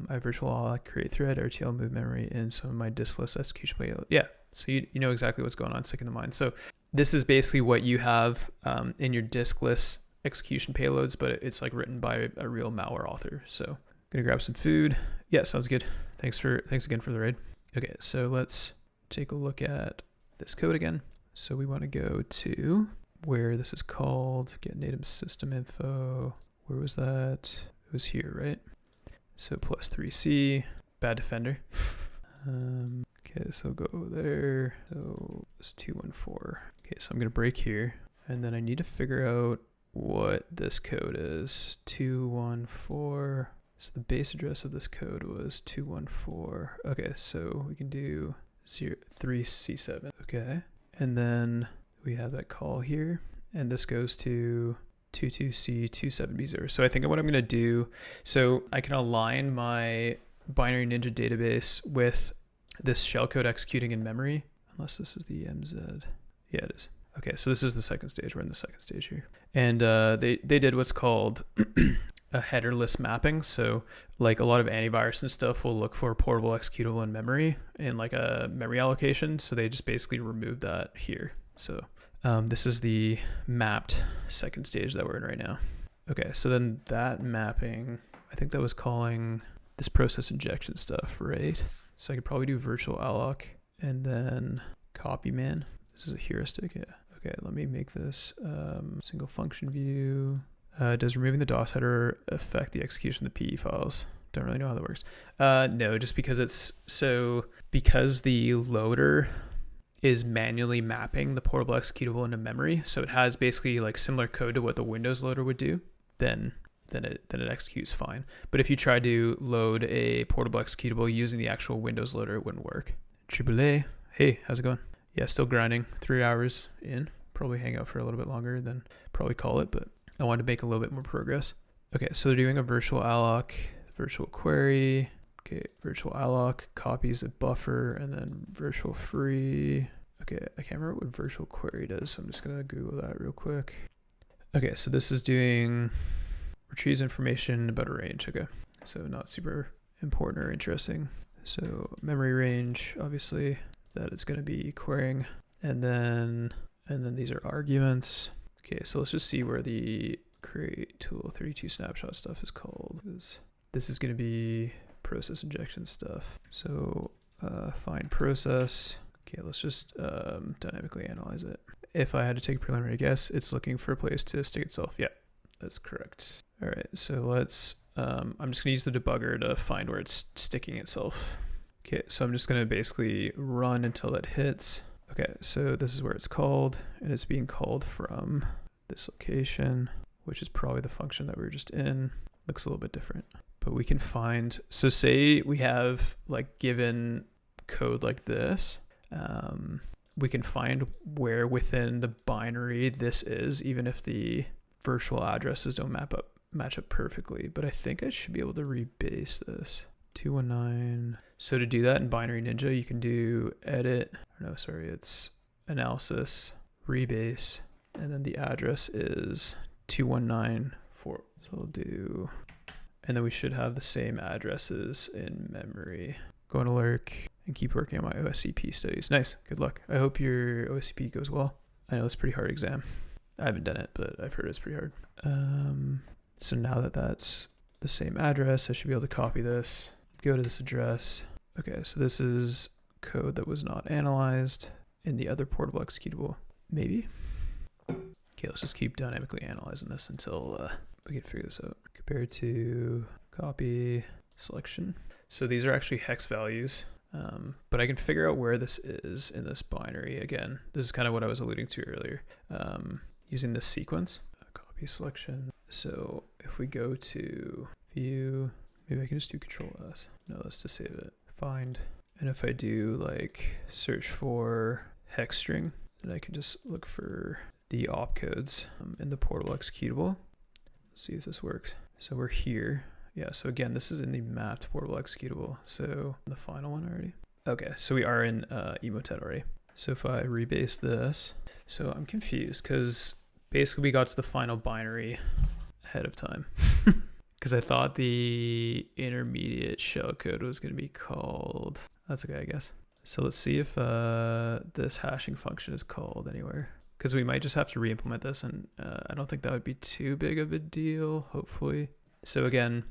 I virtual all create thread, RTL move memory in some of my diskless execution payload. Yeah, so you know exactly what's going on, sick in the mind. So this is basically what you have in your diskless execution payloads, but it's like written by a real malware author. So gonna grab some food. Yeah, sounds good. Thanks again for the raid. Okay, so let's take a look at this code again. So we want to go to where this is called get native system info. Where was that? It was here, right? So +3C, bad defender. Okay, so go there. So it's 214. Okay, so I'm gonna break here, and then I need to figure out what this code is. 214. So the base address of this code was 214. Okay, so we can do 3C7. Okay, and then we have that call here, and this goes to 22C27B0. So I think what I'm going to do, so I can align my binary ninja database with this shellcode executing in memory, unless this is the MZ. Yeah, it is. Okay, so this is the second stage. We're in the second stage here. And they did what's called a headerless mapping. So like a lot of antivirus and stuff will look for portable executable in memory in like a memory allocation. So they just basically removed that here. So this is the mapped second stage that we're in right now. Okay, so then that mapping, I think that was calling this process injection stuff, right? So I could probably do virtual alloc and then copy man. This is a heuristic, yeah. Okay, let me make this single function view. Does removing the DOS header affect the execution of the PE files? Don't really know how that works. No, just because because the loader is manually mapping the portable executable into memory, so it has basically like similar code to what the Windows loader would do, then it executes fine. But if you try to load a portable executable using the actual Windows loader, it wouldn't work. Triboulet, hey, how's it going? Yeah, still grinding. 3 hours in. Probably hang out for a little bit longer, then probably call it, but I wanted to make a little bit more progress. Okay, so they're doing a virtual alloc, virtual query. Okay, virtual alloc copies a buffer, and then virtual free. Okay, I can't remember what virtual query does, so I'm just gonna Google that real quick. Okay, so this is doing retrieves information about a range. Okay, so not super important or interesting. So memory range, obviously, that is gonna be querying, and then these are arguments. Okay, so let's just see where the create tool 32 snapshot stuff is called. This is going to be process injection stuff. So find process. Okay, let's just dynamically analyze it. If I had to take a preliminary guess, it's looking for a place to stick itself. Yeah, that's correct. All right, so let's, I'm just going to use the debugger to find where it's sticking itself. Okay, so I'm just going to basically run until it hits. Okay, so this is where it's called, and it's being called from this location, which is probably the function that we were just in. Looks a little bit different, but we can find, so say we have like given code like this, we can find where within the binary this is, even if the virtual addresses don't match up perfectly. But I think I should be able to rebase this. 219. So to do that in Binary Ninja, you can do edit, no, sorry, it's analysis, rebase, and then the address is 2194. So we'll do, and then we should have the same addresses in memory. Going to lurk and keep working on my OSCP studies. Nice, good luck. I hope your OSCP goes well. I know it's a pretty hard exam. I haven't done it, but I've heard it's pretty hard. So now that that's the same address, I should be able to copy this, go to this address. Okay, so this is code that was not analyzed in the other portable executable, maybe. Okay, let's just keep dynamically analyzing this until we can figure this out. Compared to copy selection. So these are actually hex values, but I can figure out where this is in this binary. Again, this is kind of what I was alluding to earlier, using this sequence. Copy selection. So if we go to view, maybe I can just do Control S. No, that's to save it. Find. And if I do like search for hex string, then I can just look for the opcodes in the portable executable. Let's see if this works. So we're here. Yeah, so again, this is in the mapped portable executable. So the final one already. Okay, so we are in Emotet already. So if I rebase this, so I'm confused because basically we got to the final binary ahead of time. Because I thought the intermediate shellcode was going to be called, that's okay, I guess. So let's see if this hashing function is called anywhere. Because we might just have to re-implement this, and I don't think that would be too big of a deal, hopefully. So again,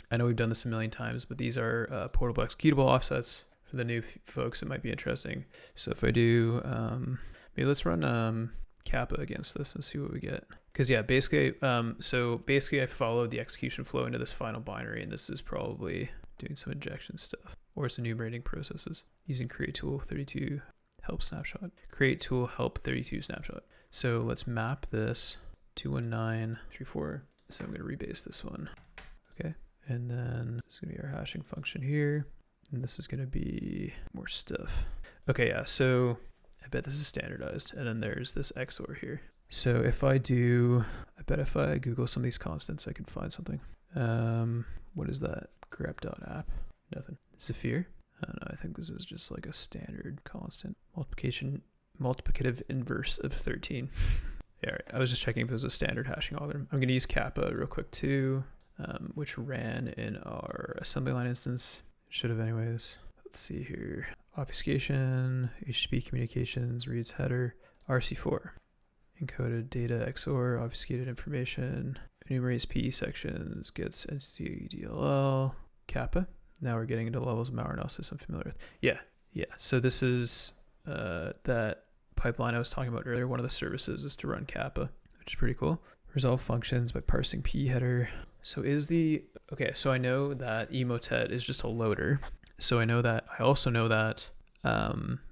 I know we've done this a million times, but these are portable executable offsets. For the new folks, it might be interesting. So if I do, maybe let's run kappa against this and see what we get. Because yeah, basically, so basically I followed the execution flow into this final binary, and this is probably doing some injection stuff, or it's enumerating processes using create tool 32 help snapshot, create tool help 32 snapshot. So let's map this 21934. So I'm going to rebase this one. Okay. And then it's going to be our hashing function here. And this is going to be more stuff. Okay. Yeah. So I bet this is standardized. And then there's this XOR here. So if I bet if I Google some of these constants, I can find something. What is that? grep.app. Nothing. Zephyr. I don't know. I think this is just like a standard constant. Multiplicative inverse of 13. Yeah, right. I was just checking if it was a standard hashing algorithm. I'm going to use kappa real quick too, which ran in our assembly line instance. It should have anyways. Let's see here. Obfuscation, HTTP communications, reads header, RC4. Encoded data XOR, obfuscated information, enumerates PE sections, gets entity DLL, kappa. Now we're getting into levels of malware analysis I'm familiar with. Yeah. So this is that pipeline I was talking about earlier. One of the services is to run kappa, which is pretty cool. Resolve functions by parsing PE header. So so I know that Emotet is just a loader. So I also know that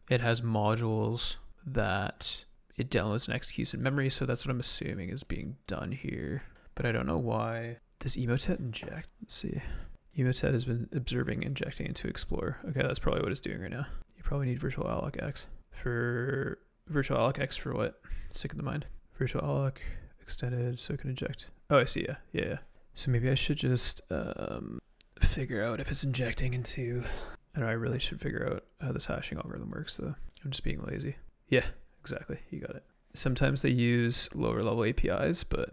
it has modules that it downloads and executes in memory. So that's what I'm assuming is being done here. But I don't know why. Does Emotet inject? Let's see. Emotet has been observing injecting into Explorer. Okay, that's probably what it's doing right now. You probably need virtual alloc x. For virtual alloc x for what? Sick in the mind. Virtual alloc extended so it can inject. Oh, I see. Yeah. So maybe I should just figure out if it's injecting into. I know I really should figure out how this hashing algorithm works though. I'm just being lazy. Yeah, exactly. You got it. Sometimes they use lower level APIs, but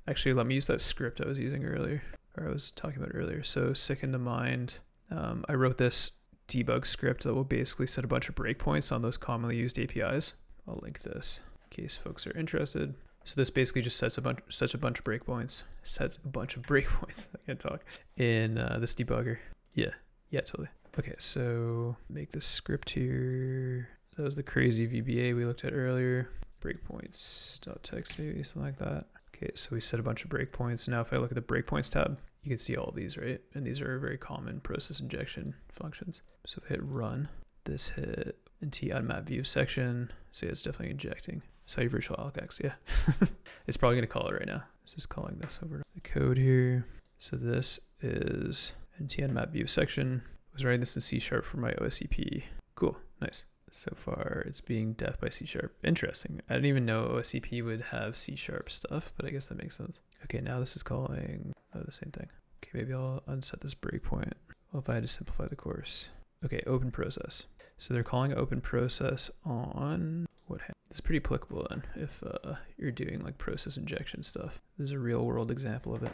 actually let me use that script I was using earlier, or I was talking about earlier. So sick in the mind. I wrote this debug script that will basically set a bunch of breakpoints on those commonly used APIs. I'll link this in case folks are interested. So this basically just sets a bunch of breakpoints. I can't talk in this debugger. Yeah, totally. Okay, so make this script here. That was the crazy VBA we looked at earlier. Breakpoints.txt maybe, something like that. Okay, so we set a bunch of breakpoints. Now if I look at the breakpoints tab, you can see all these, right? And these are very common process injection functions. So if I hit run, this hit nt unmap view section. So yeah, it's definitely injecting. So your virtual alloc x, yeah. It's probably gonna call it right now. It's just calling this over the code here. So this is nt unmap view section. I was writing this in C# for my OSCP. Cool, nice. So far it's being death by C#. Interesting. I didn't even know OSCP would have C# stuff, but I guess that makes sense. Okay, now this is calling the same thing. Okay, maybe I'll unset this breakpoint. Well, if I had to simplify the course. Okay, open process. So they're calling open process on what happened. This is pretty applicable then if you're doing like process injection stuff. This is a real world example of it.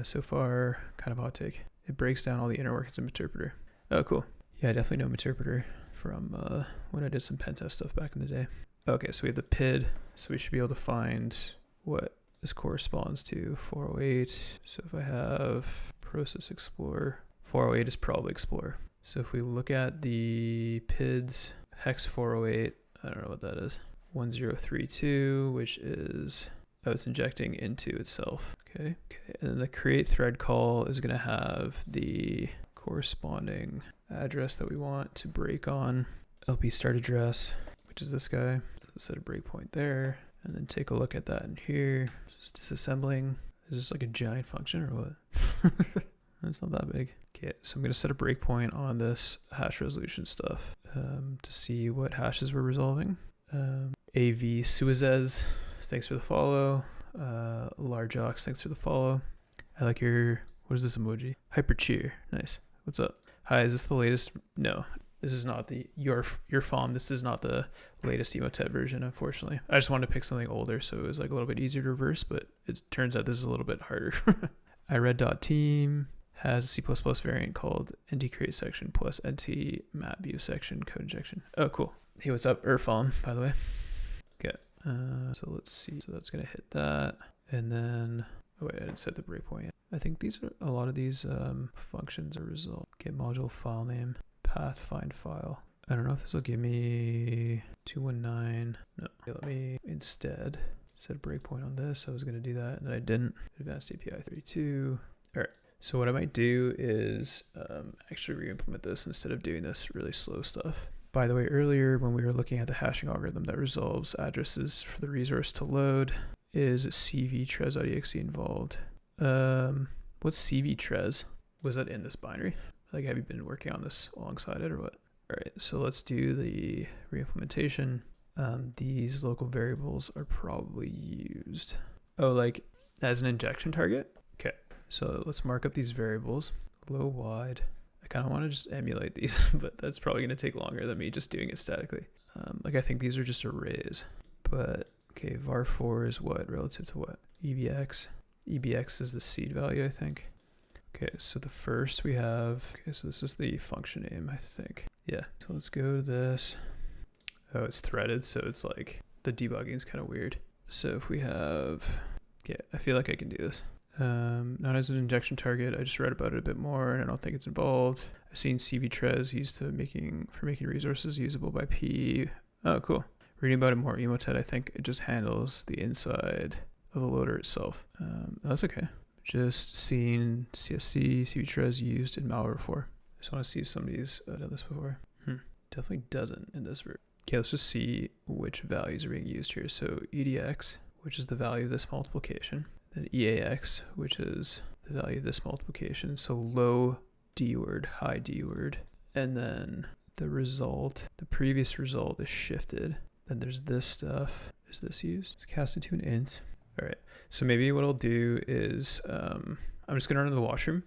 So far, kind of hot take. It breaks down all the inner workings of Meterpreter. Oh, cool. Yeah, I definitely know Meterpreter from when I did some pen test stuff back in the day. Okay, so we have the PID. So we should be able to find what this corresponds to. 408. So if I have Process Explorer, 408 is probably Explorer. So if we look at the PIDs, hex 408, I don't know what that is. 1032, which is, it's injecting into itself. Okay. And then the create thread call is going to have the corresponding address that we want to break on. LP start address, which is this guy. Let's set a breakpoint there. And then take a look at that in here. Just disassembling. Is this like a giant function or what? It's not that big. Okay, so I'm going to set a breakpoint on this hash resolution stuff to see what hashes we're resolving. AV Suizez, thanks for the follow. Largeox, thanks for the follow. I like your, what is this emoji? Hyper cheer, nice. What's up? Hi, is this the latest? No, this is not the, your FOM. This is not the latest Emotet version, unfortunately. I just wanted to pick something older, so it was like a little bit easier to reverse, but it turns out this is a little bit harder. iRed.team has a C++ variant called ntcreate section plus ntmapView section code injection. Oh, cool. Hey, what's up, FOM, by the way? Okay, so let's see. So that's gonna hit that, and then, oh wait, I didn't set the breakpoint yet. I think these are, a lot of these functions are resolved. Get module file name, path find file. I don't know if this will give me 219. No, okay, let me instead set a breakpoint on this. I was gonna do that, and then I didn't. Advanced API 32. All right. So what I might do is actually re-implement this instead of doing this really slow stuff. By the way, earlier when we were looking at the hashing algorithm that resolves addresses for the resource to load, is cvtres.exe involved. What's cvtres? Was that in this binary? Like, have you been working on this alongside it or what? All right, so let's do the re-implementation. These local variables are probably used. Oh, like as an injection target? Okay, so let's mark up these variables. Low, wide. I kind of want to just emulate these, but that's probably going to take longer than me just doing it statically. Like I think these are just arrays, but okay, var4 is what relative to what? EBX. EBX is the seed value, I think. Okay, so the first we have, okay, so this is the function name, I think. Yeah, so let's go to this. Oh, it's threaded, so it's like the debugging is kind of weird. So if we have, yeah, I feel like I can do this. Not as an injection target. I just read about it a bit more, and I don't think it's involved. I've seen CVTres used for making resources usable by P. Oh, cool. Reading about it more, Emotet, I think it just handles the inside of the loader itself. That's okay. Just seen CSC, CVTres used in malware before. I just want to see if somebody's done this before. Definitely doesn't in this version. Okay, let's just see which values are being used here. So EDX, which is the value of this multiplication. Then EAX, which is the value of this multiplication. So low D word, high D word. And then the result, the previous result is shifted. Then there's this stuff. Is this used? It's cast into an int. All right. So maybe what I'll do is I'm just going to run to the washroom.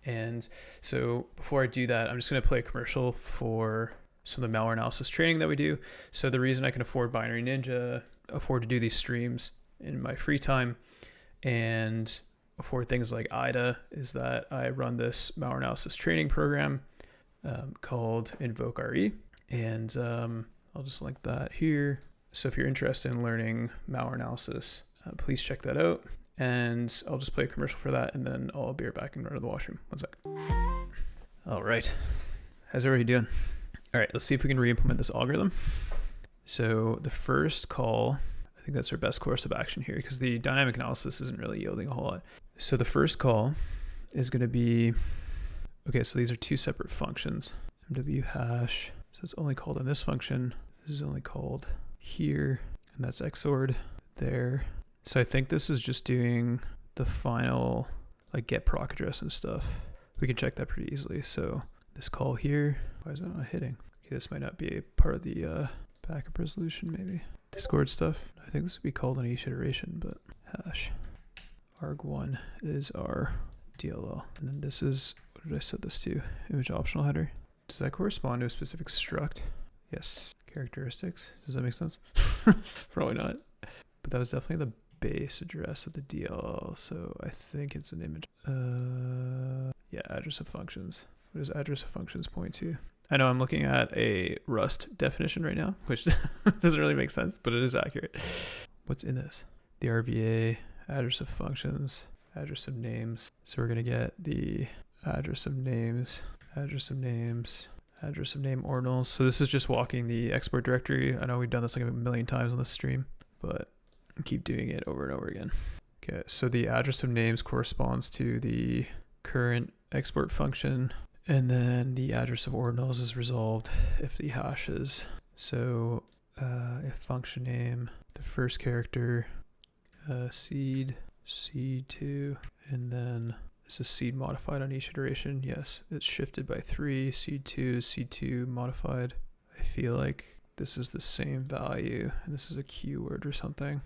And so before I do that, I'm just going to play a commercial for some of the malware analysis training that we do. So the reason I can afford Binary Ninja, afford to do these streams in my free time, and afford things like IDA is that I run this malware analysis training program called Invoke RE. And I'll just link that here. So if you're interested in learning malware analysis, please check that out. And I'll just play a commercial for that, and then I'll be right back and run to the washroom. One sec. All right. How's everybody doing? All right, let's see if we can re-implement this algorithm. So the first call, I think that's our best course of action here because the dynamic analysis isn't really yielding a whole lot. So the first call is going to be, okay, so these are two separate functions. MW hash, so it's only called in this function. This is only called here, and that's XORed there. So I think this is just doing the final, like get proc address and stuff. We can check that pretty easily. So this call here, why is that not hitting? Okay, this might not be a part of the backup resolution, maybe. Discord stuff. I think this would be called in each iteration, but hash. arg1 is our DLL. And then this is, what did I set this to? Image optional header. Does that correspond to a specific struct? Yes. Characteristics. Does that make sense? Probably not. But that was definitely the base address of the DLL, so I think it's an image. Yeah, address of functions. What does address of functions point to? I know I'm looking at a Rust definition right now, which doesn't really make sense, but it is accurate. What's in this? The RVA, address of functions, address of names. So we're going to get the address of names, address of names, address of name ordinals. So this is just walking the export directory. I know we've done this like a million times on this stream, but keep doing it over and over again. Okay, so the address of names corresponds to the current export function, and then the address of ordinals is resolved if the hash is. So if function name, the first character, seed, seed2, and then is the seed modified on each iteration? Yes, it's shifted by 3, seed2, seed2 modified. I feel like this is the same value, and this is a keyword or something.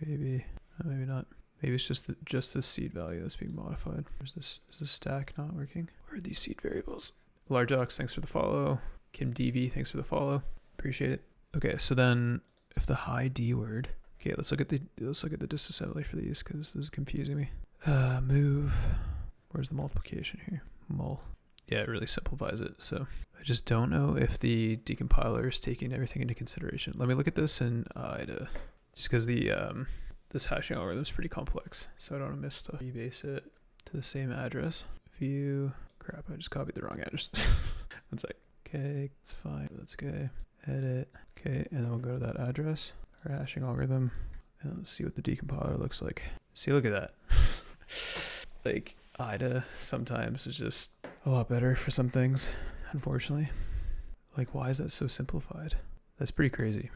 Maybe, maybe not. Maybe it's just the seed value that's being modified. Is this stack not working? Where are these seed variables? Largeox, thanks for the follow. Kim DV, thanks for the follow. Appreciate it. Okay, so then if the high D word. Okay, let's look at the disassembly for these because this is confusing me. Move. Where's the multiplication here? Mul. Yeah, it really simplifies it. So I just don't know if the decompiler is taking everything into consideration. Let me look at this in IDA. Just because the this hashing algorithm is pretty complex, so I don't want to miss stuff. Rebase it to the same address. View. Crap, I just copied the wrong address. One sec. Okay, it's fine. That's okay. Edit. Okay, and then we'll go to that address. Our hashing algorithm. And let's see what the decompiler looks like. See, look at that. Like, IDA sometimes is just a lot better for some things, unfortunately. Like, why is that so simplified? That's pretty crazy.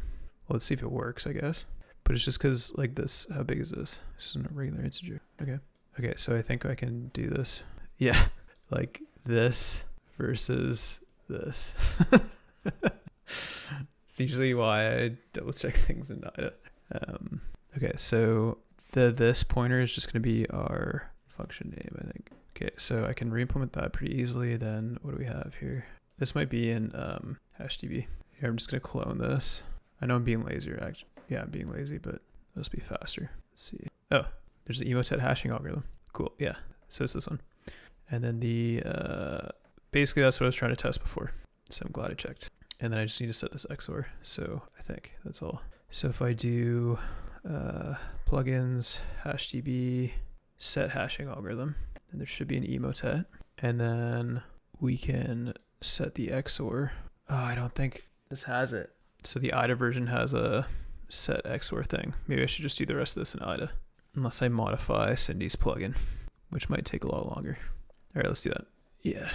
Well, let's see if it works, I guess. But it's just because, like this, how big is this? This is a regular integer. Okay. Okay, so I think I can do this. Yeah, like this versus this. It's It's usually why I double check things in IDA. Okay, so this pointer is just going to be our function name, I think. Okay, so I can re-implement that pretty easily. Then what do we have here? This might be in Hashdb. Here, I'm just going to clone this. I know I'm being lazy, actually. Yeah, I'm being lazy, but this will be faster. Let's see. Oh, there's the Emotet hashing algorithm. Cool, yeah. So it's this one. And then the, basically that's what I was trying to test before. So I'm glad I checked. And then I just need to set this XOR. So I think that's all. So if I do plugins, Hashdb, set hashing algorithm, then there should be an Emotet. And then we can set the XOR. Oh, I don't think this has it. So the IDA version has a set XOR thing. Maybe I should just do the rest of this in IDA. Unless I modify Cindy's plugin, which might take a lot longer. All right, let's do that. Yeah.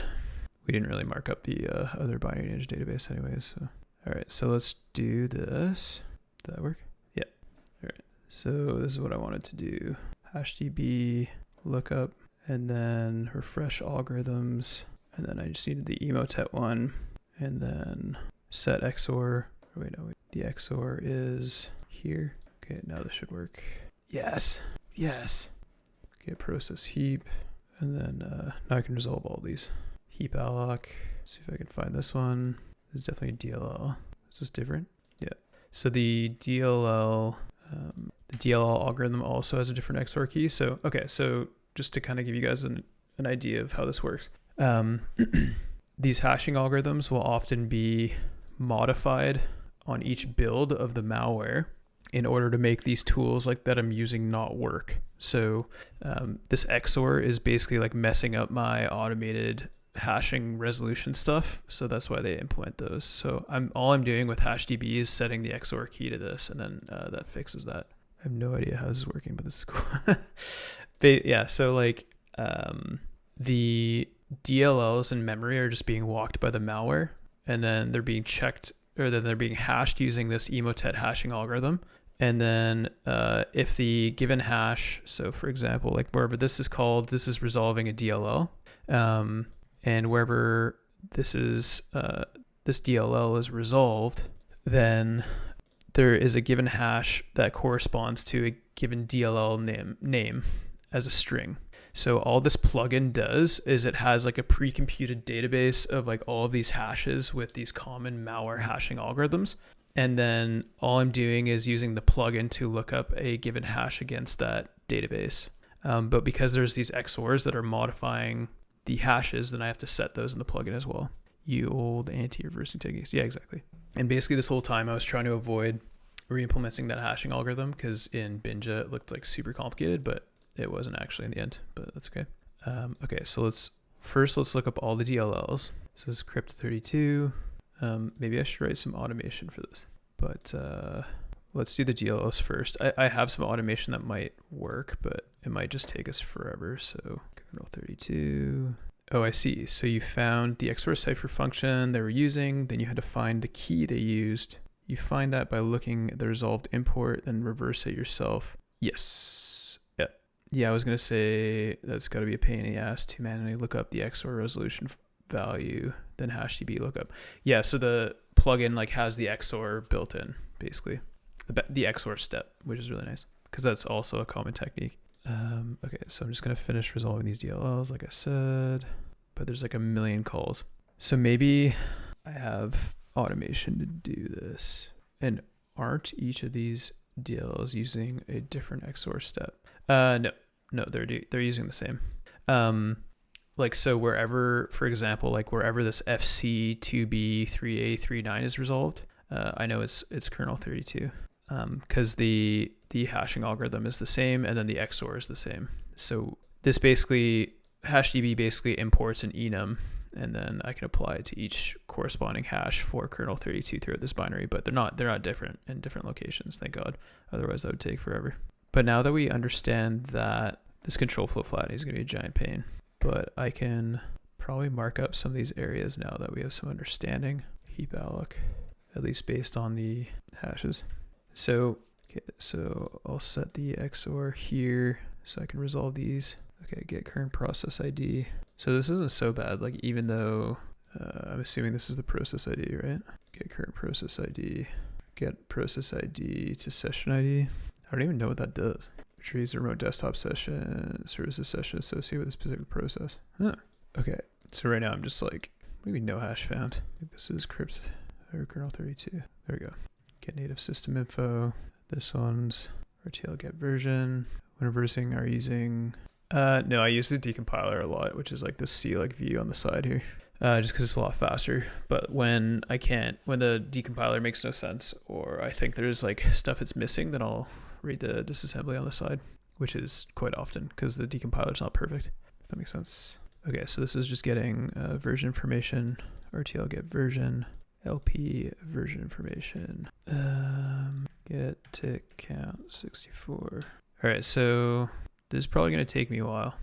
We didn't really mark up the other binary image database anyways. So. All right, so let's do this. Did that work? Yeah. All right. So this is what I wanted to do. Hashdb lookup, and then refresh algorithms. And then I just needed the Emotet one. And then set XOR. Wait, no, wait. The XOR is here. Okay, now this should work. Yes. Yes. Okay, process heap. And then now I can resolve all these. Heap alloc. Let's see if I can find this one. This is definitely DLL. Is this different? Yeah. So the DLL algorithm also has a different XOR key. So, okay, so just to kind of give you guys an idea of how this works. These hashing algorithms will often be modified on each build of the malware in order to make these tools like that I'm using not work. So this XOR is basically like messing up my automated hashing resolution stuff. So that's why they implement those. So all I'm doing with Hashdb is setting the XOR key to this, and then that fixes that. I have no idea how this is working, but this is cool. But yeah, so like the DLLs in memory are just being walked by the malware, and then they're being checked, or then they're being hashed using this Emotet hashing algorithm. And then if the given hash, so for example, like wherever this is called, this is resolving a DLL. And wherever this is, this DLL is resolved, then there is a given hash that corresponds to a given DLL name as a string. So all this plugin does is it has like a pre-computed database of like all of these hashes with these common malware hashing algorithms. And then all I'm doing is using the plugin to look up a given hash against that database. But because there's these XORs that are modifying the hashes, then I have to set those in the plugin as well. You old anti-reversing techniques. Yeah, exactly. And basically this whole time I was trying to avoid re-implementing that hashing algorithm because in Binja it looked like super complicated, but it wasn't actually in the end, but that's okay. Okay, so let's look up all the DLLs. So this is crypt32. Maybe I should write some automation for this, but let's do the DLLs first. I have some automation that might work, but it might just take us forever. So kernel 32. Oh, I see. So you found the XOR cipher function they were using, then you had to find the key they used. You find that by looking at the resolved import, then reverse it yourself. Yes. Yeah. Yeah, I was going to say that's got to be a pain in the ass to manually look up the XOR resolution value, then Hashdb lookup. Yeah, so the plugin like has the XOR built in, basically. The XOR step, which is really nice because that's also a common technique. Okay, so I'm just going to finish resolving these DLLs, like I said, but there's like a million calls. So maybe I have automation to do this. And aren't each of these DLLs using a different XOR step? No, they're using the same. Like, so wherever, for example, like wherever this FC2B3A39 is resolved, I know it's kernel 32. Because the hashing algorithm is the same and then the XOR is the same. So this basically, Hashdb basically imports an enum and then I can apply it to each corresponding hash for kernel 32 throughout this binary, but they're not different in different locations, thank God. Otherwise that would take forever. But now that we understand that this control flow flat is going to be a giant pain, but I can probably mark up some of these areas now that we have some understanding. Heap alloc, at least based on the hashes. So, okay, so I'll set the XOR here so I can resolve these. Okay, get current process ID. So this isn't so bad, like even though I'm assuming this is the process ID, right? Okay, get current process ID, get process ID to session ID. I don't even know what that does. Retrieves a remote desktop session, services session associated with a specific process. Huh. Okay, so right now I'm just like, maybe no hash found. I think this is crypt or kernel 32. There we go. Get native system info. This one's RTL get version. When reversing, are using... no, I use the decompiler a lot, which is like the C like view on the side here. Just because it's a lot faster. But when the decompiler makes no sense, or I think there's like stuff it's missing, then I'll read the disassembly on the side, which is quite often because the decompiler is not perfect. If that makes sense. Okay, so this is just getting version information, RTL get version, LP version information, get tick count 64. All right, so this is probably going to take me a while.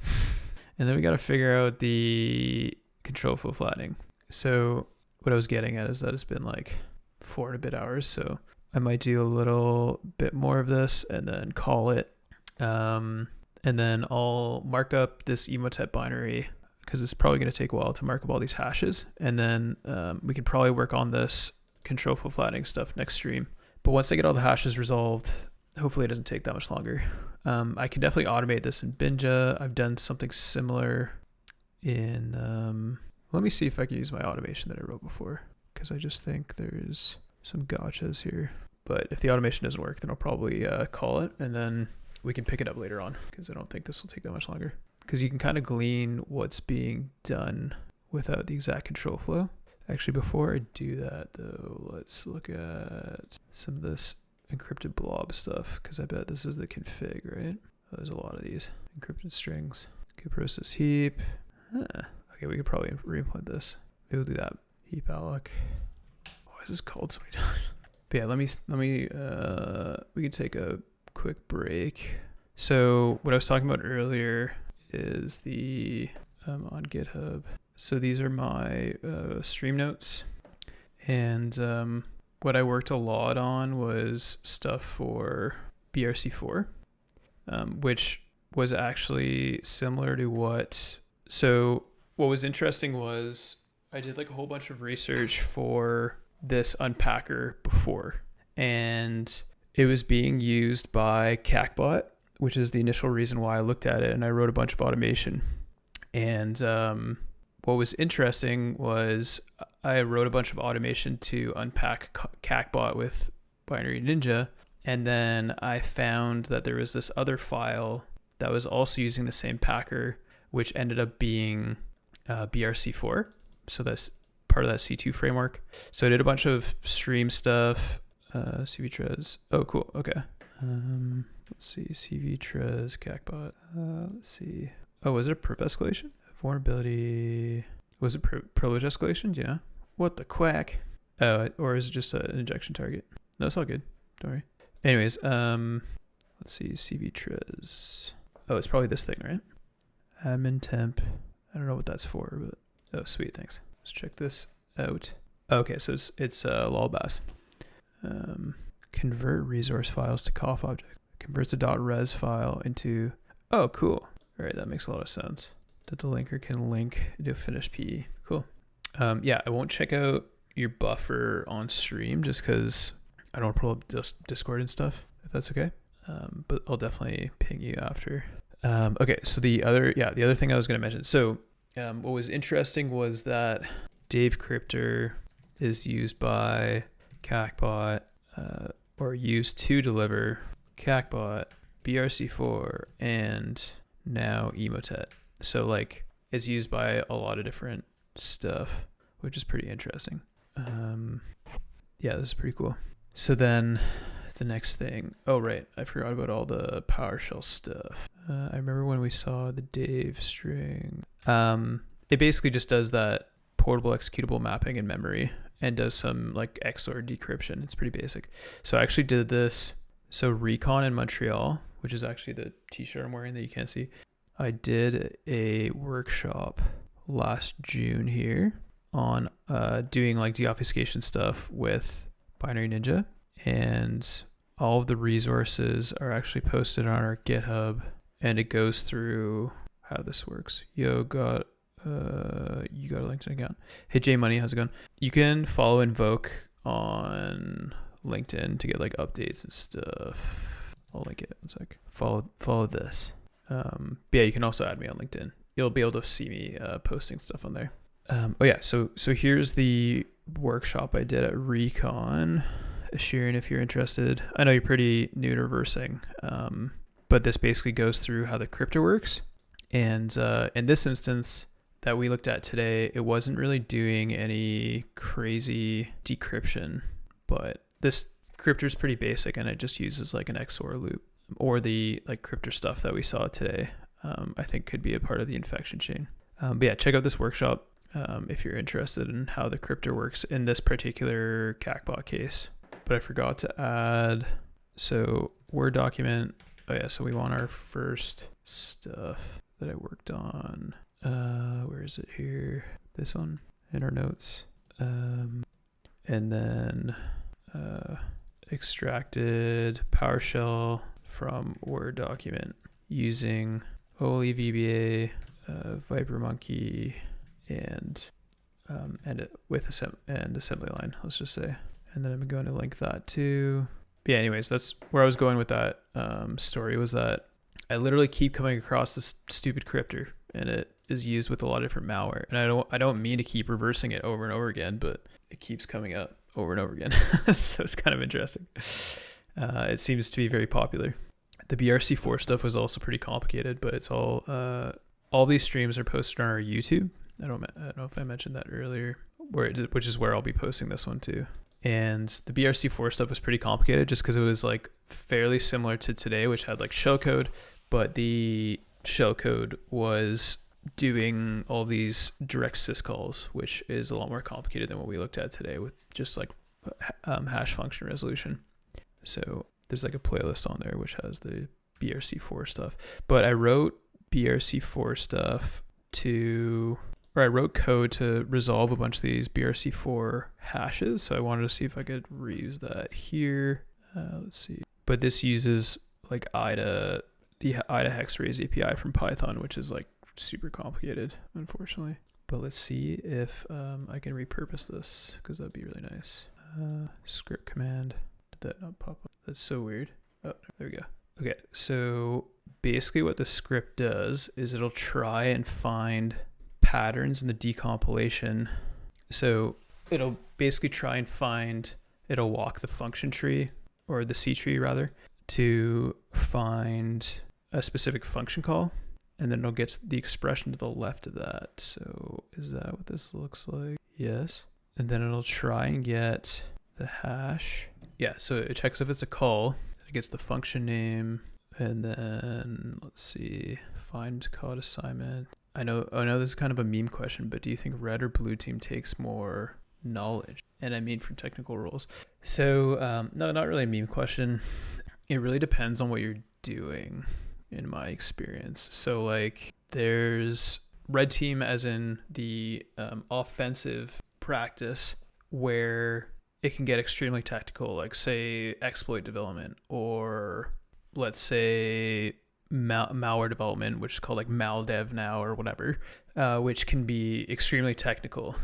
And then we got to figure out the control flow flattening. So what I was getting at is that it's been like 4 and a bit hours. So I might do a little bit more of this and then call it. And then I'll mark up this Emotet binary because it's probably going to take a while to mark up all these hashes. And then we can probably work on this control flow flattening stuff next stream. But once I get all the hashes resolved, hopefully it doesn't take that much longer. I can definitely automate this in Binja. I've done something similar in, let me see if I can use my automation that I wrote before, because I just think there's some gotchas here. But if the automation doesn't work, then I'll probably call it, and then we can pick it up later on, because I don't think this will take that much longer. Because you can kind of glean what's being done without the exact control flow. Actually, before I do that, though, let's look at some of this encrypted blob stuff, because I bet this is the config, right? Oh, there's a lot of these encrypted strings. Okay, process heap. Okay, we could probably re-implement this. Maybe we'll do that. Heap alloc. Why is this called so many times? But yeah, let me we can take a quick break. So what I was talking about earlier is the on GitHub. So these are my stream notes, and what I worked a lot on was stuff for BRC4, which was actually similar to what was interesting was I did like a whole bunch of research for this unpacker before, and it was being used by CACBot, which is the initial reason why I looked at it, and I wrote a bunch of automation. And what was interesting was I wrote a bunch of automation to unpack CACBot with Binary Ninja, and then I found that there was this other file that was also using the same packer, which ended up being BRC4. So that's part of that C2 framework. So I did a bunch of stream stuff, CVTres. Oh, cool. Okay. Let's see, CVTres, CACBot. Let's see. Oh, was it a perp escalation? Vulnerability. Was it privilege escalation? Do you know? What the quack? Oh, or is it just an injection target? No, it's all good. Don't worry. Anyways, let's see, CVTres. Oh, it's probably this thing, right? Admin temp. I don't know what that's for, but oh, sweet, thanks. Let's check this out. Okay, so it's lolbas. Convert resource files to COF object. Converts a .res file into. Oh, cool. All right, that makes a lot of sense. That the linker can link to a finished PE. Cool. Yeah, I won't check out your buffer on stream just because I don't pull up Discord and stuff, if that's okay. But I'll definitely ping you after. Okay, so the other thing I was going to mention. So what was interesting was that Dave Cryptor is used by CACBot, or used to deliver CACBot, BRC4, and now Emotet. So like it's used by a lot of different stuff, which is pretty interesting. Yeah, this is pretty cool. So then the next thing, oh right, I forgot about all the PowerShell stuff. I remember when we saw the Dave string. It basically just does that portable executable mapping in memory and does some like XOR decryption. It's pretty basic. So I actually did this. So Recon in Montreal, which is actually the t-shirt I'm wearing that you can't see. I did a workshop last June here on doing like deobfuscation stuff with Binary Ninja, and all of the resources are actually posted on our GitHub, and it goes through how this works. You got a LinkedIn account. Hey J Money, how's it going? You can follow Invoke on LinkedIn to get like updates and stuff. I'll link it. It's like follow this. Yeah, you can also add me on LinkedIn. You'll be able to see me posting stuff on there. Oh yeah, so here's the workshop I did at Recon. Sheeran, if you're interested. I know you're pretty new to reversing, but this basically goes through how the crypto works. And in this instance that we looked at today, it wasn't really doing any crazy decryption, but this crypto is pretty basic, and it just uses like an XOR loop, or the like crypto stuff that we saw today. I think could be a part of the infection chain. But yeah, check out this workshop if you're interested in how the crypto works in this particular CACbot case. But I forgot to add, so Word document. Oh yeah, so we want our first stuff that I worked on. Where is it here? This one in our notes. And then extracted PowerShell from Word document using Oli VBA, Viper Monkey, and with assembly line, let's just say. And then I'm going to link that too. But yeah, anyways, that's where I was going with that story, was that I literally keep coming across this stupid cryptor, and it is used with a lot of different malware. And I don't mean to keep reversing it over and over again, but it keeps coming up over and over again. So it's kind of interesting. It seems to be very popular. The BRC4 stuff was also pretty complicated, but it's all these streams are posted on our YouTube. I don't know if I mentioned that earlier, which is where I'll be posting this one too. And the BRC4 stuff was pretty complicated just because it was like fairly similar to today, which had like shellcode, but the shellcode was doing all these direct syscalls, which is a lot more complicated than what we looked at today with just like hash function resolution. So there's like a playlist on there which has the BRC4 stuff. But I wrote BRC4 stuff I wrote code to resolve a bunch of these BRC4 hashes. So I wanted to see if I could reuse that here. Let's see. But this uses like the IDA hexarrays API from Python, which is like super complicated, unfortunately. But let's see if I can repurpose this, because that'd be really nice. Script command. Did that not pop up? That's so weird. Oh, there we go. Okay, so basically what the script does is it'll try and find patterns in the decompilation. So it'll basically try and it'll walk the function tree, or the C tree rather, to find a specific function call, and then it'll get the expression to the left of that. So is that what this looks like? Yes. And then it'll try and get the hash. Yeah, so it checks if it's a call, it gets the function name, and then let's see, find code assignment. I know this is kind of a meme question, but do you think red or blue team takes more knowledge? And I mean from technical roles. So no, not really a meme question. It really depends on what you're doing, in my experience. So like there's red team as in the offensive practice, where it can get extremely technical, like say exploit development, or let's say malware development, which is called like maldev now or whatever, which can be extremely technical.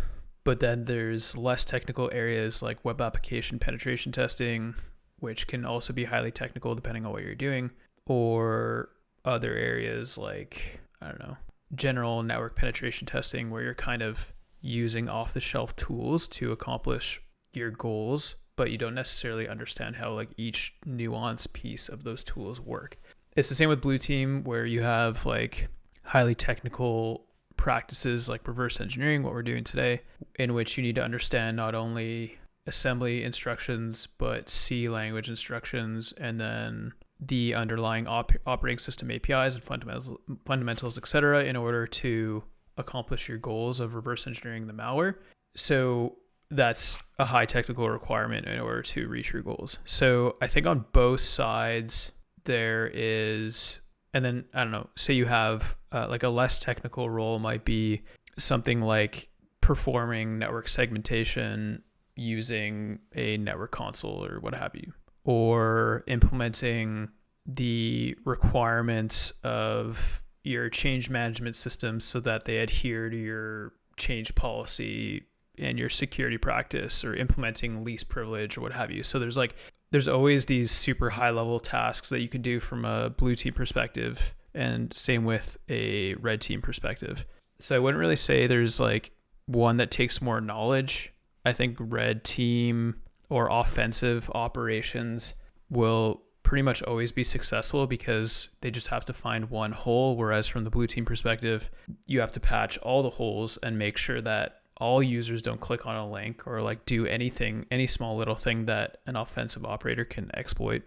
But then there's less technical areas like web application penetration testing, which can also be highly technical depending on what you're doing, or other areas like, I don't know, general network penetration testing, where you're kind of using off-the-shelf tools to accomplish your goals, but you don't necessarily understand how like each nuanced piece of those tools work. It's the same with blue team, where you have like highly technical practices like reverse engineering, what we're doing today, in which you need to understand not only assembly instructions, but C language instructions, and then the underlying operating system APIs and fundamentals, etc., in order to accomplish your goals of reverse engineering the malware. So that's a high technical requirement in order to reach your goals. So I think on both sides there is, and then I don't know, say you have like a less technical role might be something like performing network segmentation using a network console or what have you, or implementing the requirements of your change management systems so that they adhere to your change policy in your security practice or implementing least privilege or what have you. So there's always these super high level tasks that you can do from a blue team perspective, and same with a red team perspective. So I wouldn't really say there's like one that takes more knowledge. I think red team or offensive operations will pretty much always be successful because they just have to find one hole, whereas from the blue team perspective, you have to patch all the holes and make sure that all users don't click on a link or like do anything, any small little thing that an offensive operator can exploit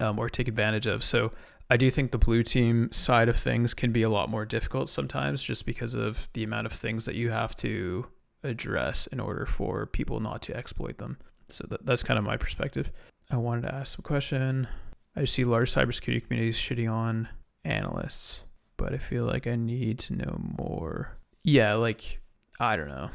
or take advantage of. So I do think the blue team side of things can be a lot more difficult sometimes just because of the amount of things that you have to address in order for people not to exploit them. So that's kind of my perspective. I wanted to ask a question. I see large cybersecurity communities shitting on analysts, but I feel like I need to know more. Yeah, like, I don't know.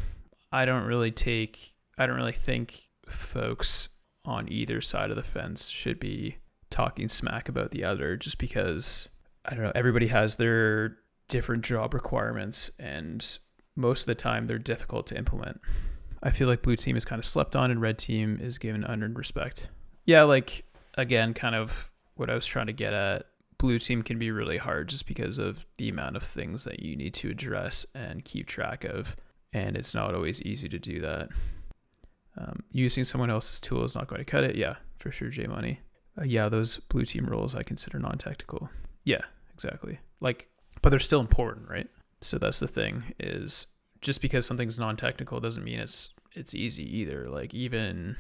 I don't really think folks on either side of the fence should be talking smack about the other just because, I don't know, everybody has their different job requirements and most of the time they're difficult to implement. I feel like blue team is kind of slept on and red team is given unearned respect. Yeah, like, again, kind of what I was trying to get at, blue team can be really hard just because of the amount of things that you need to address and keep track of, and it's not always easy to do that. Using someone else's tool is not going to cut it. Yeah, for sure, J Money. Yeah, those blue team roles I consider non-technical. Yeah, exactly. Like, but they're still important, right? So that's the thing, is just because something's non-technical doesn't mean it's easy either. Like, even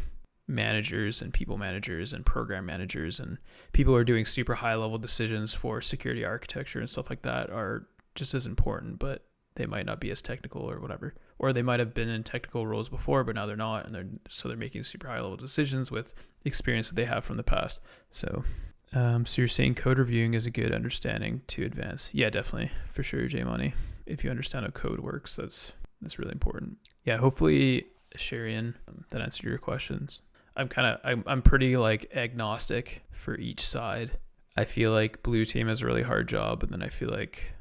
managers and people managers and program managers and people who are doing super high level decisions for security architecture and stuff like that are just as important, but they might not be as technical or whatever, or they might have been in technical roles before, but now they're not. And they're making super high level decisions with experience that they have from the past. So you're saying code reviewing is a good understanding to advance. Yeah, definitely. For sure, J Money. If you understand how code works, that's really important. Yeah, hopefully, Sharian, that answered your questions. I'm pretty like agnostic for each side. I feel like blue team has a really hard job, and then I feel like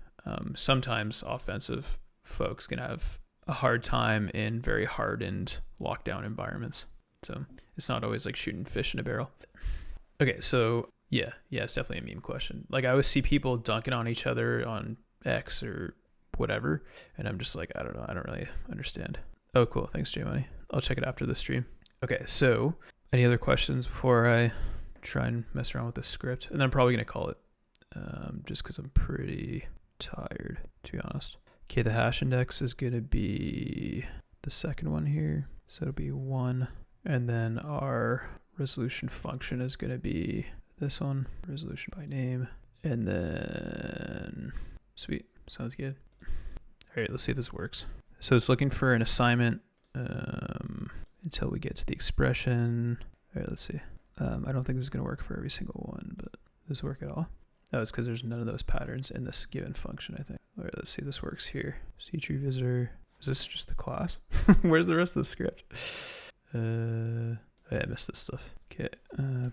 sometimes offensive folks can have a hard time in very hardened lockdown environments. So it's not always like shooting fish in a barrel. Okay, so yeah, it's definitely a meme question. Like, I always see people dunking on each other on X or whatever, and I'm just like, I don't know, I don't really understand. Oh, cool. Thanks, J Money. I'll check it after the stream. Okay, so any other questions before I try and mess around with this script? And then I'm probably going to call it just because I'm pretty tired, to be honest. Okay, the hash index is going to be the second one here. So it'll be 1. And then our resolution function is going to be this one, resolution by name. And then, sweet, sounds good. All right, let's see if this works. So it's looking for an assignment until we get to the expression. All right, let's see. I don't think this is going to work for every single one, but does this work at all? No, it's because there's none of those patterns in this given function, I think. All right, let's see if this works here. C-tree visitor. Is this just the class? Where's the rest of the script? I missed this stuff. Okay,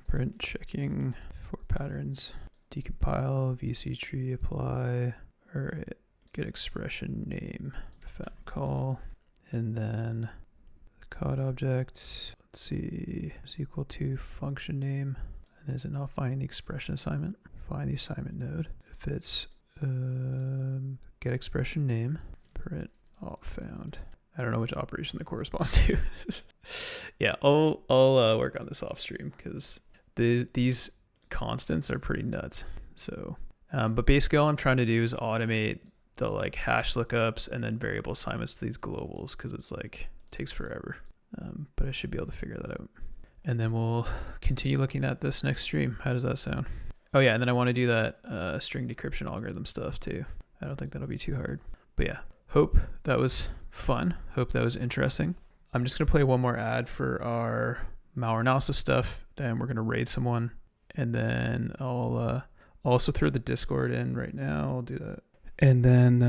print checking for patterns. Decompile, vc tree, apply. All right, get expression name. Found call. And then the code object, let's see, is equal to function name. And then is it not finding the expression assignment? Find the assignment node. If it's get expression name, print all found. I don't know which operation that corresponds to. Yeah, I'll work on this off stream because these constants are pretty nuts. So, but basically all I'm trying to do is automate the like hash lookups and then variable assignments to these globals because it's like takes forever. But I should be able to figure that out. And then we'll continue looking at this next stream. How does that sound? Oh yeah, and then I want to do that string decryption algorithm stuff too. I don't think that'll be too hard. But yeah, hope that was fun. Hope that was interesting. I'm just going to play one more ad for our malware analysis stuff. Then we're going to raid someone. And then I'll also throw the Discord in right now. I'll do that. And then,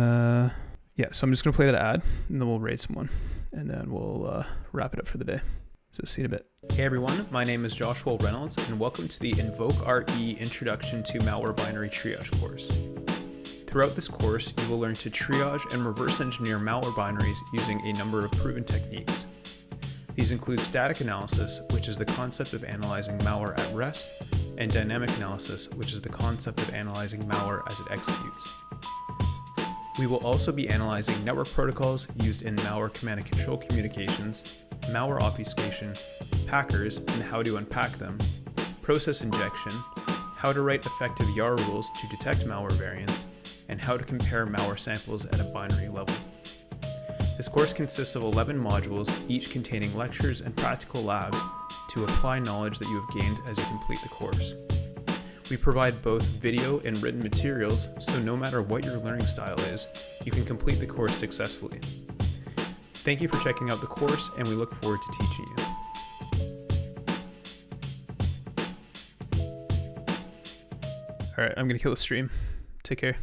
yeah, so I'm just going to play that ad and then we'll raid someone. And then we'll wrap it up for the day. So see you in a bit. Hey everyone, my name is Joshua Reynolds and welcome to the Invoke RE Introduction to Malware Binary Triage course. Throughout this course, you will learn to triage and reverse engineer malware binaries using a number of proven techniques. These include static analysis, which is the concept of analyzing malware at rest, and dynamic analysis, which is the concept of analyzing malware as it executes. We will also be analyzing network protocols used in malware command and control communications, malware obfuscation, packers and how to unpack them, process injection, how to write effective YAR rules to detect malware variants, and how to compare malware samples at a binary level. This course consists of 11 modules, each containing lectures and practical labs to apply knowledge that you have gained as you complete the course. We provide both video and written materials, so no matter what your learning style is, you can complete the course successfully. Thank you for checking out the course, and we look forward to teaching you. Alright, I'm gonna kill the stream. Take care.